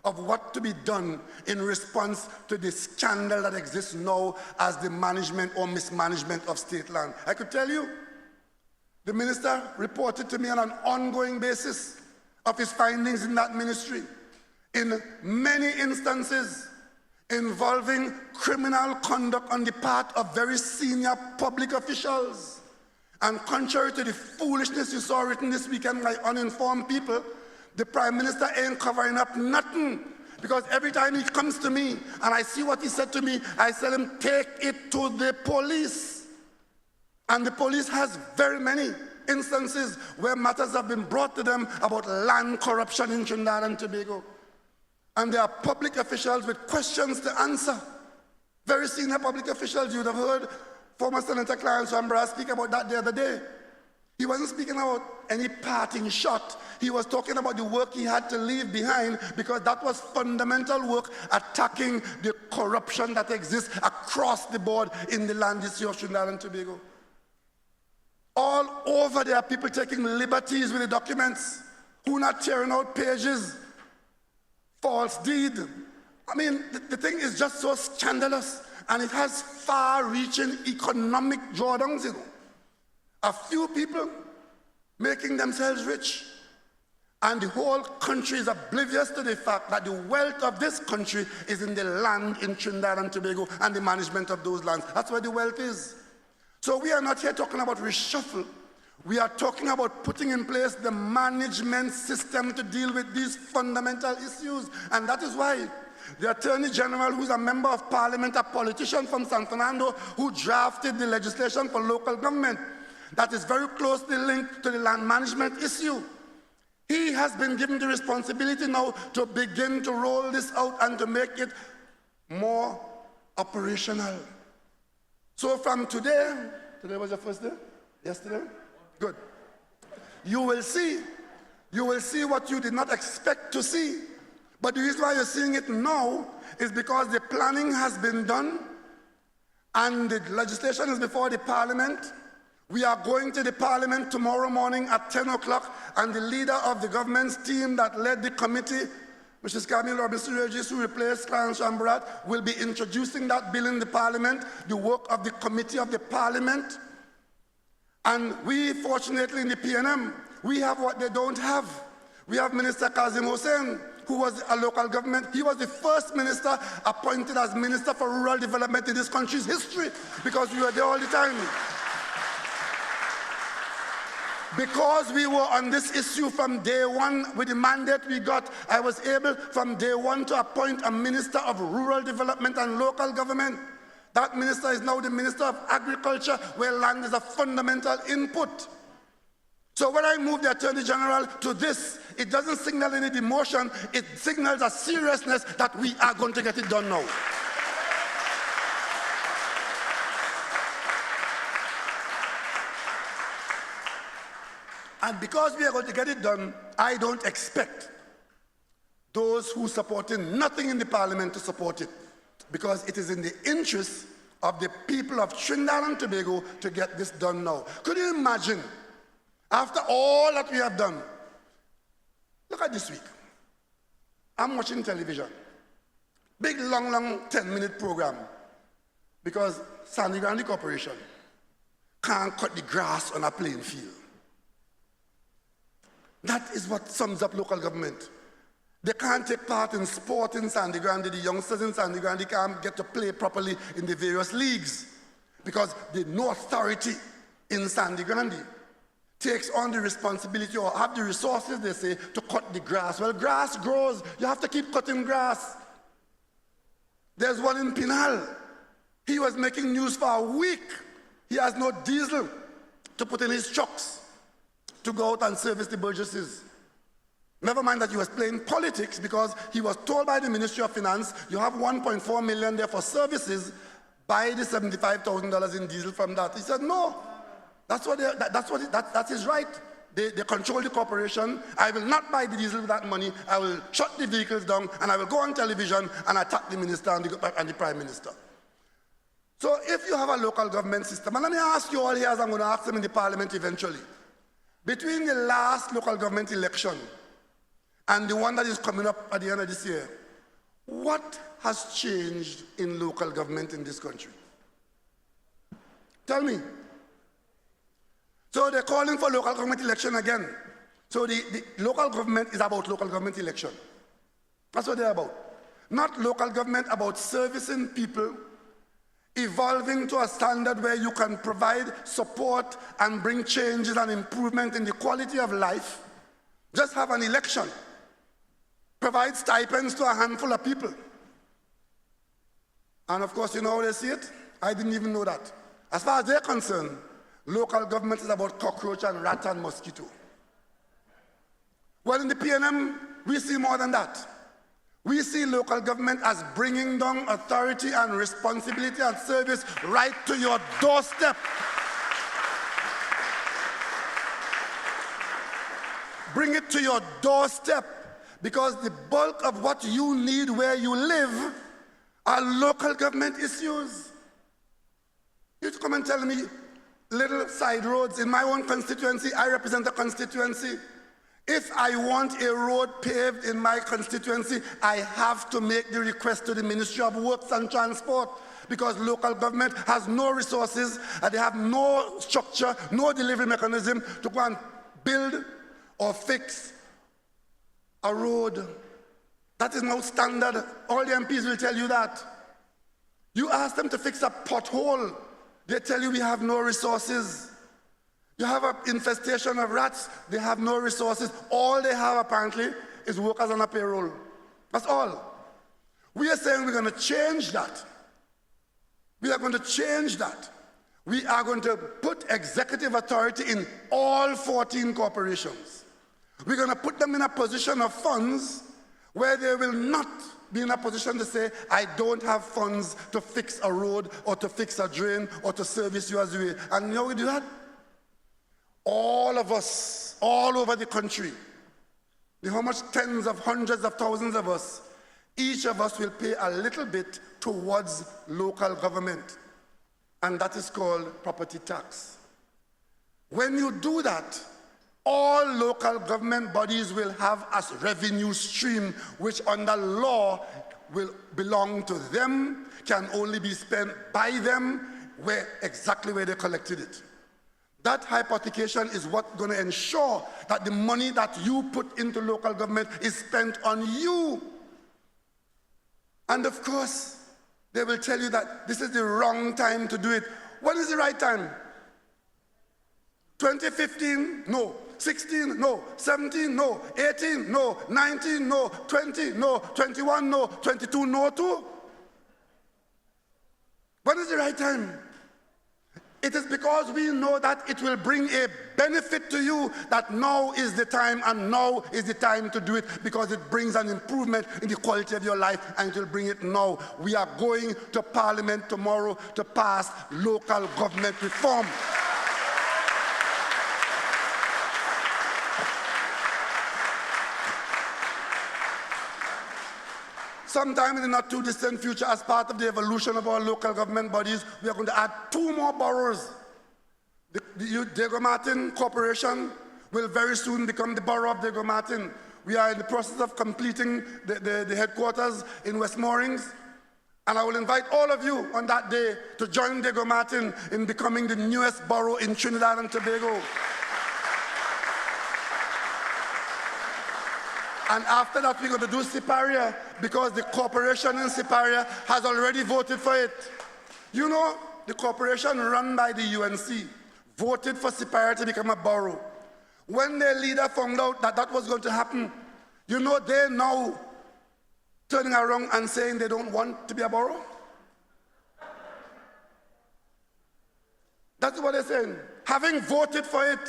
of what to be done in response to the scandal that exists now as the management or mismanagement of state land. I could tell you, the minister reported to me on an ongoing basis of his findings in that ministry, in many instances involving criminal conduct on the part of very senior public officials. And contrary to the foolishness you saw written this weekend by uninformed people, the Prime Minister ain't covering up nothing. Because every time he comes to me and I see what he said to me, I tell him, take it to the police. And the police has very many instances where matters have been brought to them about land corruption in Trinidad and Tobago. And there are public officials with questions to answer. Very senior public officials. You'd have heard former Senator Clarence Rambra speak about that the other day. He wasn't speaking about any parting shot. He was talking about the work he had to leave behind because that was fundamental work attacking the corruption that exists across the board in the land issue of Trinidad and Tobago. All over there are people taking liberties with the documents, who not tearing out pages, false deed. I mean, the thing is just so scandalous, and it has far-reaching economic drawdowns, you know. A few people making themselves rich, and the whole country is oblivious to the fact that the wealth of this country is in the land in Trinidad and Tobago and the management of those lands. That's where the wealth is. So we are not here talking about reshuffle. We are talking about putting in place the management system to deal with these fundamental issues. And that is why the Attorney General, who's a member of Parliament, a politician from San Fernando, who drafted the legislation for local government, that is very closely linked to the land management issue. He has been given the responsibility now to begin to roll this out and to make it more operational. So from today was your first day? Yesterday? Good. You will see what you did not expect to see. But the reason why you're seeing it now is because the planning has been done and the legislation is before the Parliament. We are going to the Parliament tomorrow morning at 10 o'clock, and the leader of the government's team that led the committee, Mrs. Camille Robinson-Regis, who replaced Clarence Rambra, will be introducing that bill in the Parliament, the work of the committee of the Parliament. And we, fortunately, in the PNM, we have what they don't have. We have Minister Kazim Hussain, who was a local government. He was the first minister appointed as Minister for Rural Development in this country's history, because we were there all the time. Because we were on this issue from day one with the mandate we got, I was able from day one to appoint a Minister of Rural Development and Local Government. That minister is now the Minister of Agriculture, where land is a fundamental input. So when I move the Attorney General to this, it doesn't signal any demotion, it signals a seriousness that we are going to get it done now. And because we are going to get it done, I don't expect those who supported nothing in the Parliament to support it, because it is in the interest of the people of Trinidad and Tobago to get this done now. Could you imagine, after all that we have done, look at this week. I'm watching television. Big, long, 10-minute program, because Sandy Grande Corporation can't cut the grass on a playing field. That is what sums up local government. They can't take part in sport in Sandy Grande. The youngsters in Sandy Grande can't get to play properly in the various leagues because the no authority in Sandy Grande takes on the responsibility or have the resources, they say, to cut the grass. Well, grass grows. You have to keep cutting grass. There's one in Pinal. He was making news for a week. He has no diesel to put in his trucks to go out and service the Burgesses. Never mind that he was playing politics because he was told by the Ministry of Finance, you have 1.4 million there for services, buy the $75,000 in diesel from that. He said, no, that's his right. They control the corporation. I will not buy the diesel with that money. I will shut the vehicles down and I will go on television and attack the minister and the prime minister. So if you have a local government system, and let me ask you all here as I'm going to ask them in the parliament eventually, between the last local government election and the one that is coming up at the end of this year, what has changed in local government in this country? Tell me. So they're calling for local government election again. So the local government is about local government election. That's what they're about. Not local government about servicing people, evolving to a standard where you can provide support and bring changes and improvement in the quality of life. Just have an election. Provide stipends to a handful of people. And of course, you know how they see it? I didn't even know that. As far as they're concerned, local government is about cockroach and rat and mosquito. Well, in the PNM, we see more than that. We see local government as bringing down authority and responsibility and service right to your doorstep. Bring it to your doorstep, because the bulk of what you need where you live are local government issues. You come and tell me little side roads in my own constituency. I represent a constituency. If I want a road paved in my constituency, I have to make the request to the Ministry of Works and Transport, because local government has no resources and they have no structure, no delivery mechanism to go and build or fix a road. That is no standard. All the MPs will tell you that. You ask them to fix a pothole, they tell you we have no resources. You have an infestation of rats, they have no resources. All they have apparently is workers on a payroll. That's all. We are saying we're going to change that. We are going to change that. We are going to put executive authority in all 14 corporations. We're going to put them in a position of funds where they will not be in a position to say, I don't have funds to fix a road or to fix a drain or to service you as you will. And you know we do that? All of us, all over the country, how much tens of hundreds of thousands of us, each of us will pay a little bit towards local government. And that is called property tax. When you do that, all local government bodies will have a revenue stream which under law will belong to them, can only be spent by them, exactly where they collected it. That hypothecation is what's going to ensure that the money that you put into local government is spent on you. And of course, they will tell you that this is the wrong time to do it. What is the right time? 2015? No. 16? No. 17? No. 18? No. 19? No. 20? No. 21? No. 22? No too? What is the right time? It is because we know that it will bring a benefit to you that now is the time, and now is the time to do it, because it brings an improvement in the quality of your life, and it will bring it now. We are going to Parliament tomorrow to pass local government reform. Sometime in the not too distant future, as part of the evolution of our local government bodies, we are going to add 2 more boroughs. The Diego Martin Corporation will very soon become the borough of Diego Martin. We are in the process of completing the headquarters in West Moorings. And I will invite all of you on that day to join Diego Martin in becoming the newest borough in Trinidad and Tobago. And after that, we're going to do Siparia because the corporation in Siparia has already voted for it. You know, the corporation run by the UNC voted for Siparia to become a borough. When their leader found out that that was going to happen, you know, they're now turning around and saying they don't want to be a borough. That's what they're saying. Having voted for it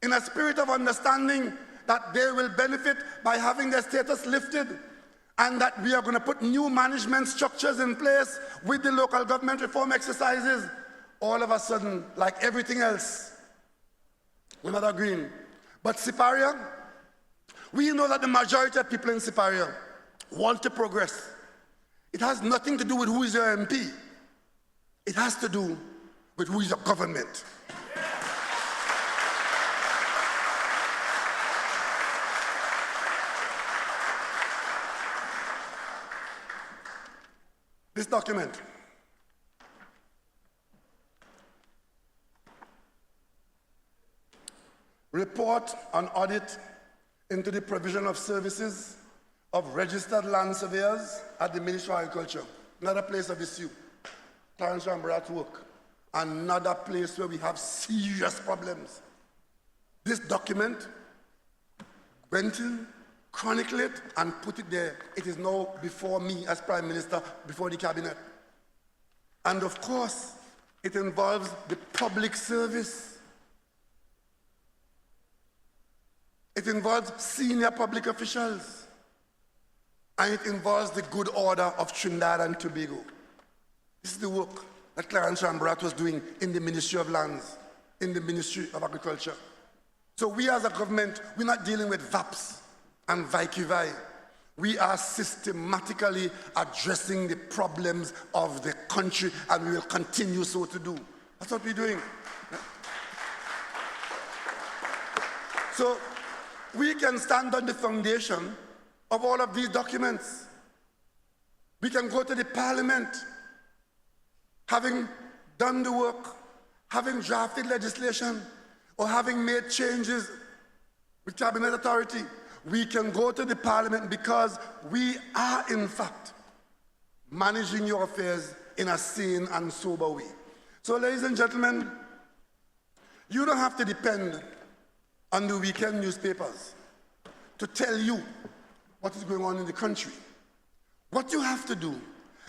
in a spirit of understanding that they will benefit by having their status lifted, and that we are going to put new management structures in place with the local government reform exercises, all of a sudden, like everything else, we're not agreeing. But Siparia, we know that the majority of people in Siparia want to progress. It has nothing to do with who is your MP. It has to do with who is your government. This document report on audit into the provision of services of registered land surveyors at the Ministry of Agriculture. Another place of issue. Clarence Rambrat's work. Another place where we have serious problems. This document went in, chronicled it, and put it there. It is now before me as Prime Minister, before the Cabinet. And of course, it involves the public service. It involves senior public officials. And it involves the good order of Trinidad and Tobago. This is the work that Clarence Rambrat was doing in the Ministry of Lands, in the Ministry of Agriculture. So we as a government, we're not dealing with VAPs and Vaikivai. We are systematically addressing the problems of the country, and we will continue so to do. That's what we're doing. So we can stand on the foundation of all of these documents. We can go to the Parliament, having done the work, having drafted legislation, or having made changes with Cabinet authority. We can go to the Parliament because we are, in fact, managing your affairs in a sane and sober way. So, ladies and gentlemen, you don't have to depend on the weekend newspapers to tell you what is going on in the country. What you have to do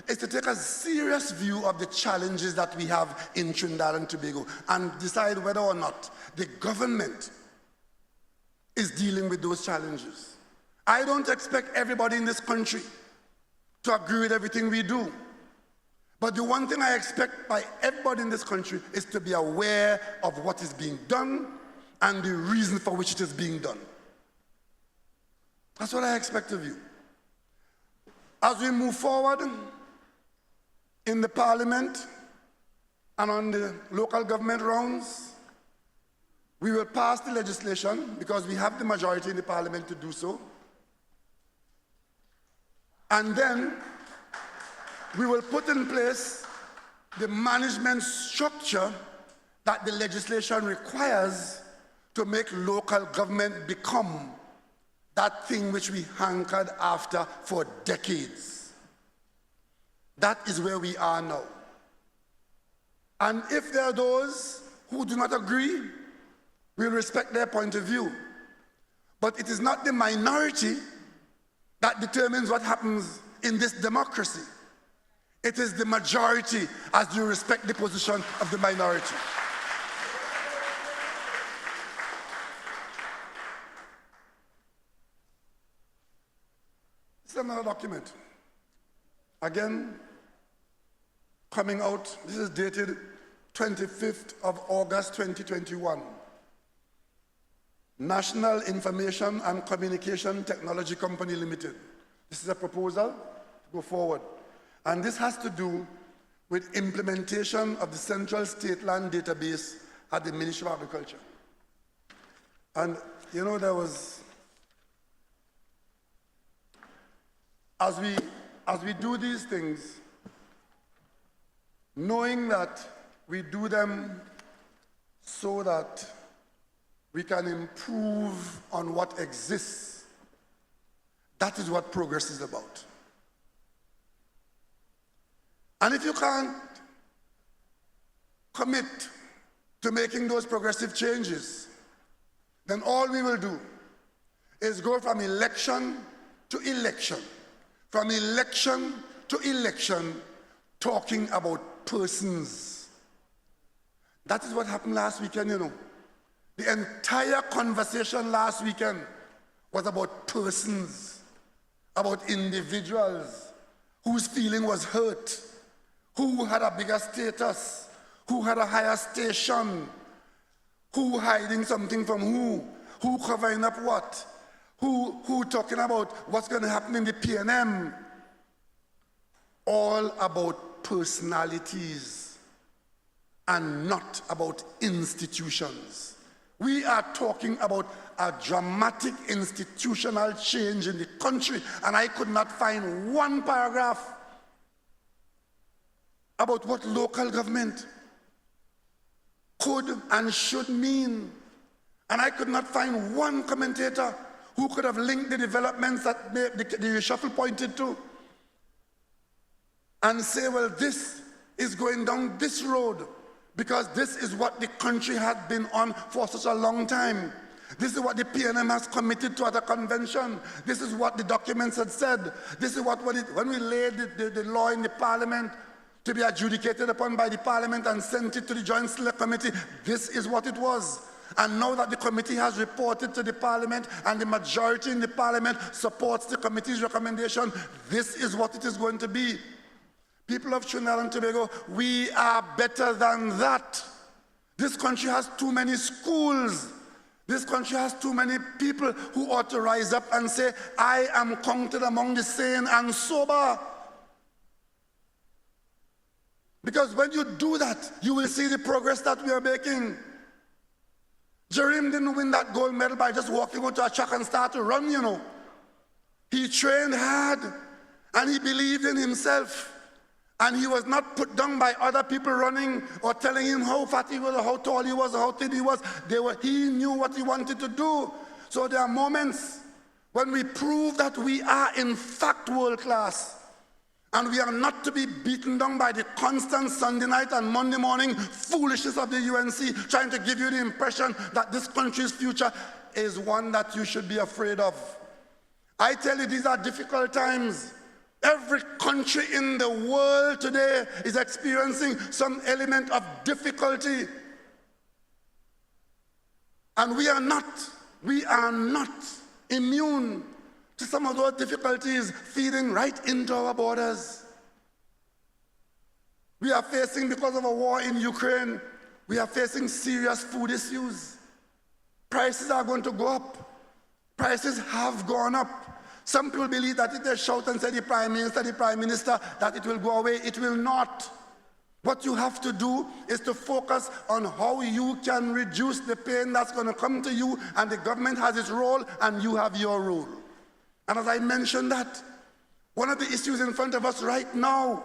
is to take a serious view of the challenges that we have in Trinidad and Tobago and decide whether or not the government is dealing with those challenges. I don't expect everybody in this country to agree with everything we do. But the one thing I expect by everybody in this country is to be aware of what is being done and the reason for which it is being done. That's what I expect of you. As we move forward in the Parliament and on the local government rounds, we will pass the legislation because we have the majority in the Parliament to do so. And then we will put in place the management structure that the legislation requires to make local government become that thing which we hankered after for decades. That is where we are now. And if there are those who do not agree, we'll respect their point of view. But it is not the minority that determines what happens in this democracy. It is the majority as you respect the position of the minority. This is another document. Again, coming out, this is dated 25th of August 2021. National Information and Communication Technology Company Limited. This is a proposal to go forward. And this has to do with implementation of the Central State Land Database at the Ministry of Agriculture. And you know, there was, as we do these things, knowing that we do them so that we can improve on what exists, That is what progress is about. And if you can't commit to making those progressive changes, then all we will do is go from election to election, from election to election, talking about persons. That is what happened last weekend, you know. The entire conversation last weekend was about persons, about individuals whose feeling was hurt, who had a bigger status, who had a higher station, who hiding something from who covering up what, who talking about what's going to happen in the PNM. All about personalities and not about institutions. We are talking about a dramatic institutional change in the country, and I could not find one paragraph about what local government could and should mean. And I could not find one commentator who could have linked the developments that the reshuffle pointed to and say, well, this is going down this road because this is what the country has been on for such a long time. This is what the PNM has committed to at a convention. This is what the documents had said. This is what when we laid the law in the parliament to be adjudicated upon by the parliament and sent it to the Joint Select Committee, this is what it was. And now that the committee has reported to the parliament and the majority in the parliament supports the committee's recommendation, this is what it is going to be. People of Trinidad and Tobago, we are better than that. This country has too many schools. This country has too many people who ought to rise up and say, I am counted among the sane and sober. Because when you do that, you will see the progress that we are making. Jerem didn't win that gold medal by just walking onto a track and start to run, you know. He trained hard and he believed in himself. And he was not put down by other people running or telling him how fat he was or how tall he was or how thin he was. He knew what he wanted to do. So there are moments when we prove that we are in fact world class. And we are not to be beaten down by the constant Sunday night and Monday morning foolishness of the UNC trying to give you the impression that this country's future is one that you should be afraid of. I tell you, these are difficult times. Every country in the world today is experiencing some element of difficulty. And we are not immune to some of those difficulties feeding right into our borders. We are facing, because of a war in Ukraine, we are facing serious food issues. Prices are going to go up. Prices have gone up. Some people believe that if they shout and say the Prime Minister, that it will go away. It will not. What you have to do is to focus on how you can reduce the pain that's going to come to you, and the government has its role and you have your role. And as I mentioned that, one of the issues in front of us right now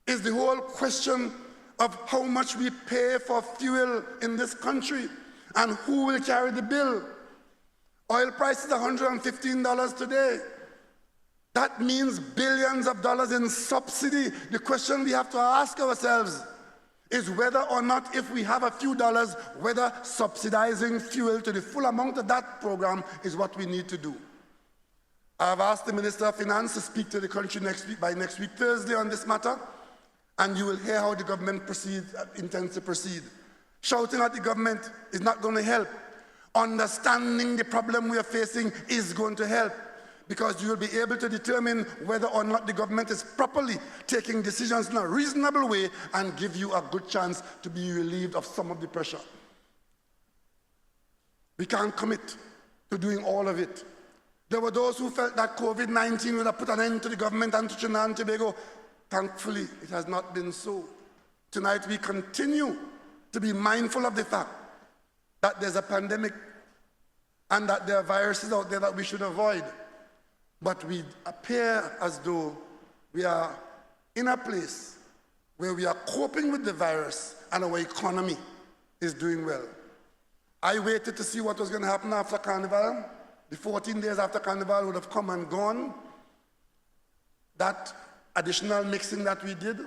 is the whole question of how much we pay for fuel in this country and who will carry the bill. Oil price is $115 today. That means billions of dollars in subsidy. The question we have to ask ourselves is whether or not, if we have a few dollars, whether subsidizing fuel to the full amount of that program is what we need to do. I have asked the Minister of Finance to speak to the country by next week, Thursday, on this matter, and you will hear how the government intends to proceed. Shouting at the government is not going to help. Understanding the problem we are facing is going to help, because you will be able to determine whether or not the government is properly taking decisions in a reasonable way and give you a good chance to be relieved of some of the pressure. We can't commit to doing all of it. There were those who felt that COVID-19 would have put an end to the government and to Trinidad and Tobago. Thankfully, it has not been so. Tonight, we continue to be mindful of the fact that there's a pandemic and that there are viruses out there that we should avoid. But we appear as though we are in a place where we are coping with the virus and our economy is doing well. I waited to see what was going to happen after Carnival. the 14 days after Carnival would have come and gone. That additional mixing that we did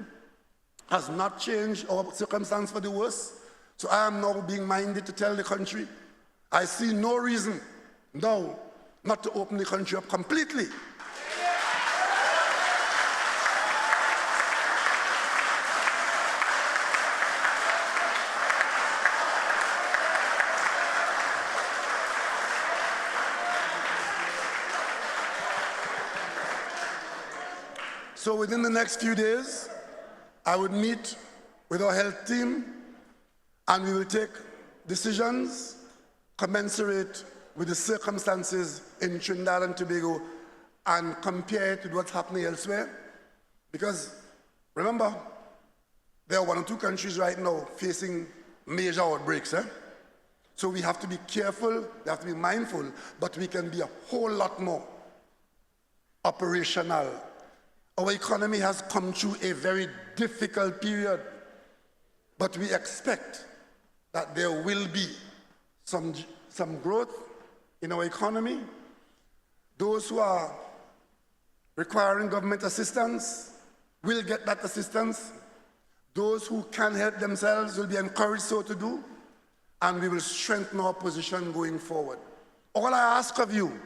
has not changed our circumstance for the worse. So I am now being minded to tell the country, I see no reason now not to open the country up completely. So within the next few days, I would meet with our health team and we will take decisions commensurate with the circumstances in Trinidad and Tobago and compare it with what's happening elsewhere. Because remember, there are 1 or 2 countries right now facing major outbreaks. So we have to be careful, we have to be mindful, but we can be a whole lot more operational. Our economy has come through a very difficult period, but we expect that there will be some growth in our economy. Those who are requiring government assistance will get that assistance. Those who can help themselves will be encouraged so to do, and we will strengthen our position going forward. All I ask of you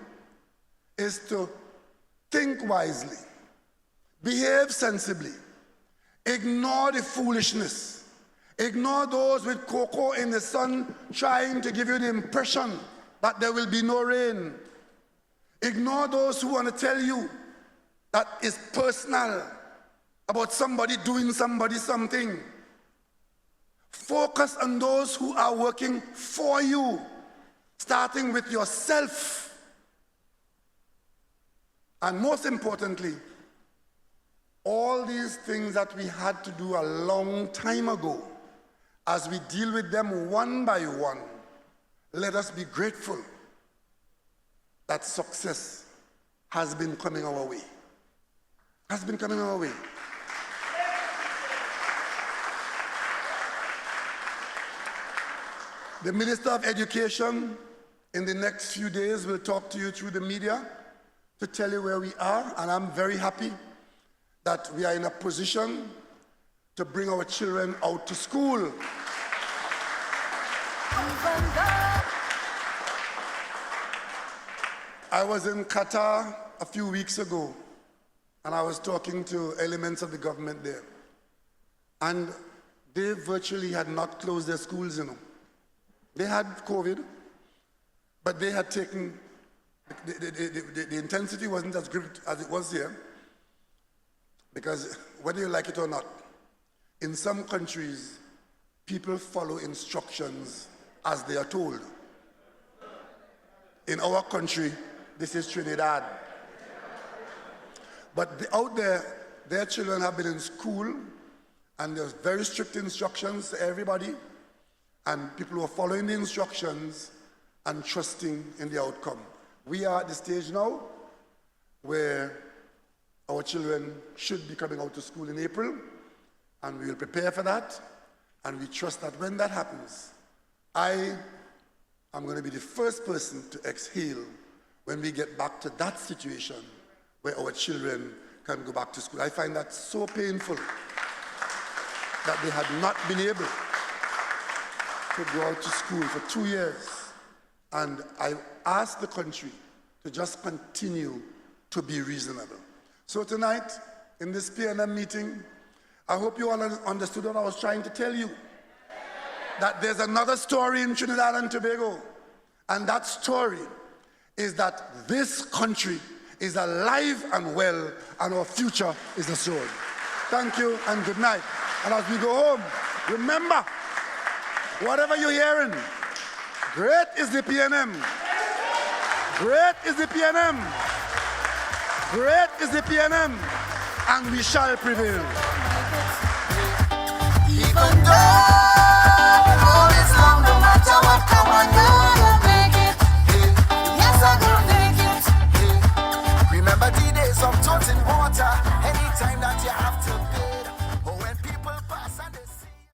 is to think wisely, behave sensibly, ignore the foolishness, ignore those with cocoa in the sun trying to give you the impression that there will be no rain. Ignore those who want to tell you that it's personal about somebody doing somebody something. Focus on those who are working for you, starting with yourself. And most importantly, all these things that we had to do a long time ago, as we deal with them one by one, let us be grateful that success has been coming our way. Has been coming our way. The Minister of Education in the next few days will talk to you through the media to tell you where we are, and I'm very happy that we are in a position to bring our children out to school. I was in Qatar a few weeks ago, and I was talking to elements of the government there. And they virtually had not closed their schools, They had COVID, but they had taken, the intensity wasn't as great as it was here, because whether you like it or not, in some countries, people follow instructions as they are told. In our country, this is Trinidad. But out there, their children have been in school, and there's very strict instructions to everybody, and people who are following the instructions and trusting in the outcome. We are at the stage now where our children should be coming out to school in April, and we will prepare for that, and we trust that when that happens, I am going to be the first person to exhale when we get back to that situation where our children can go back to school. I find that so painful that they had not been able to go out to school for 2 years. And I ask the country to just continue to be reasonable. So tonight, in this PNM meeting, I hope you all understood what I was trying to tell you. That there's another story in Trinidad and Tobago. And that story is that this country is alive and well, and our future is assured. Thank you and good night. And as we go home, remember, whatever you're hearing, great is the PNM. Great is the PNM. Great is the PNM. And we shall prevail. Even though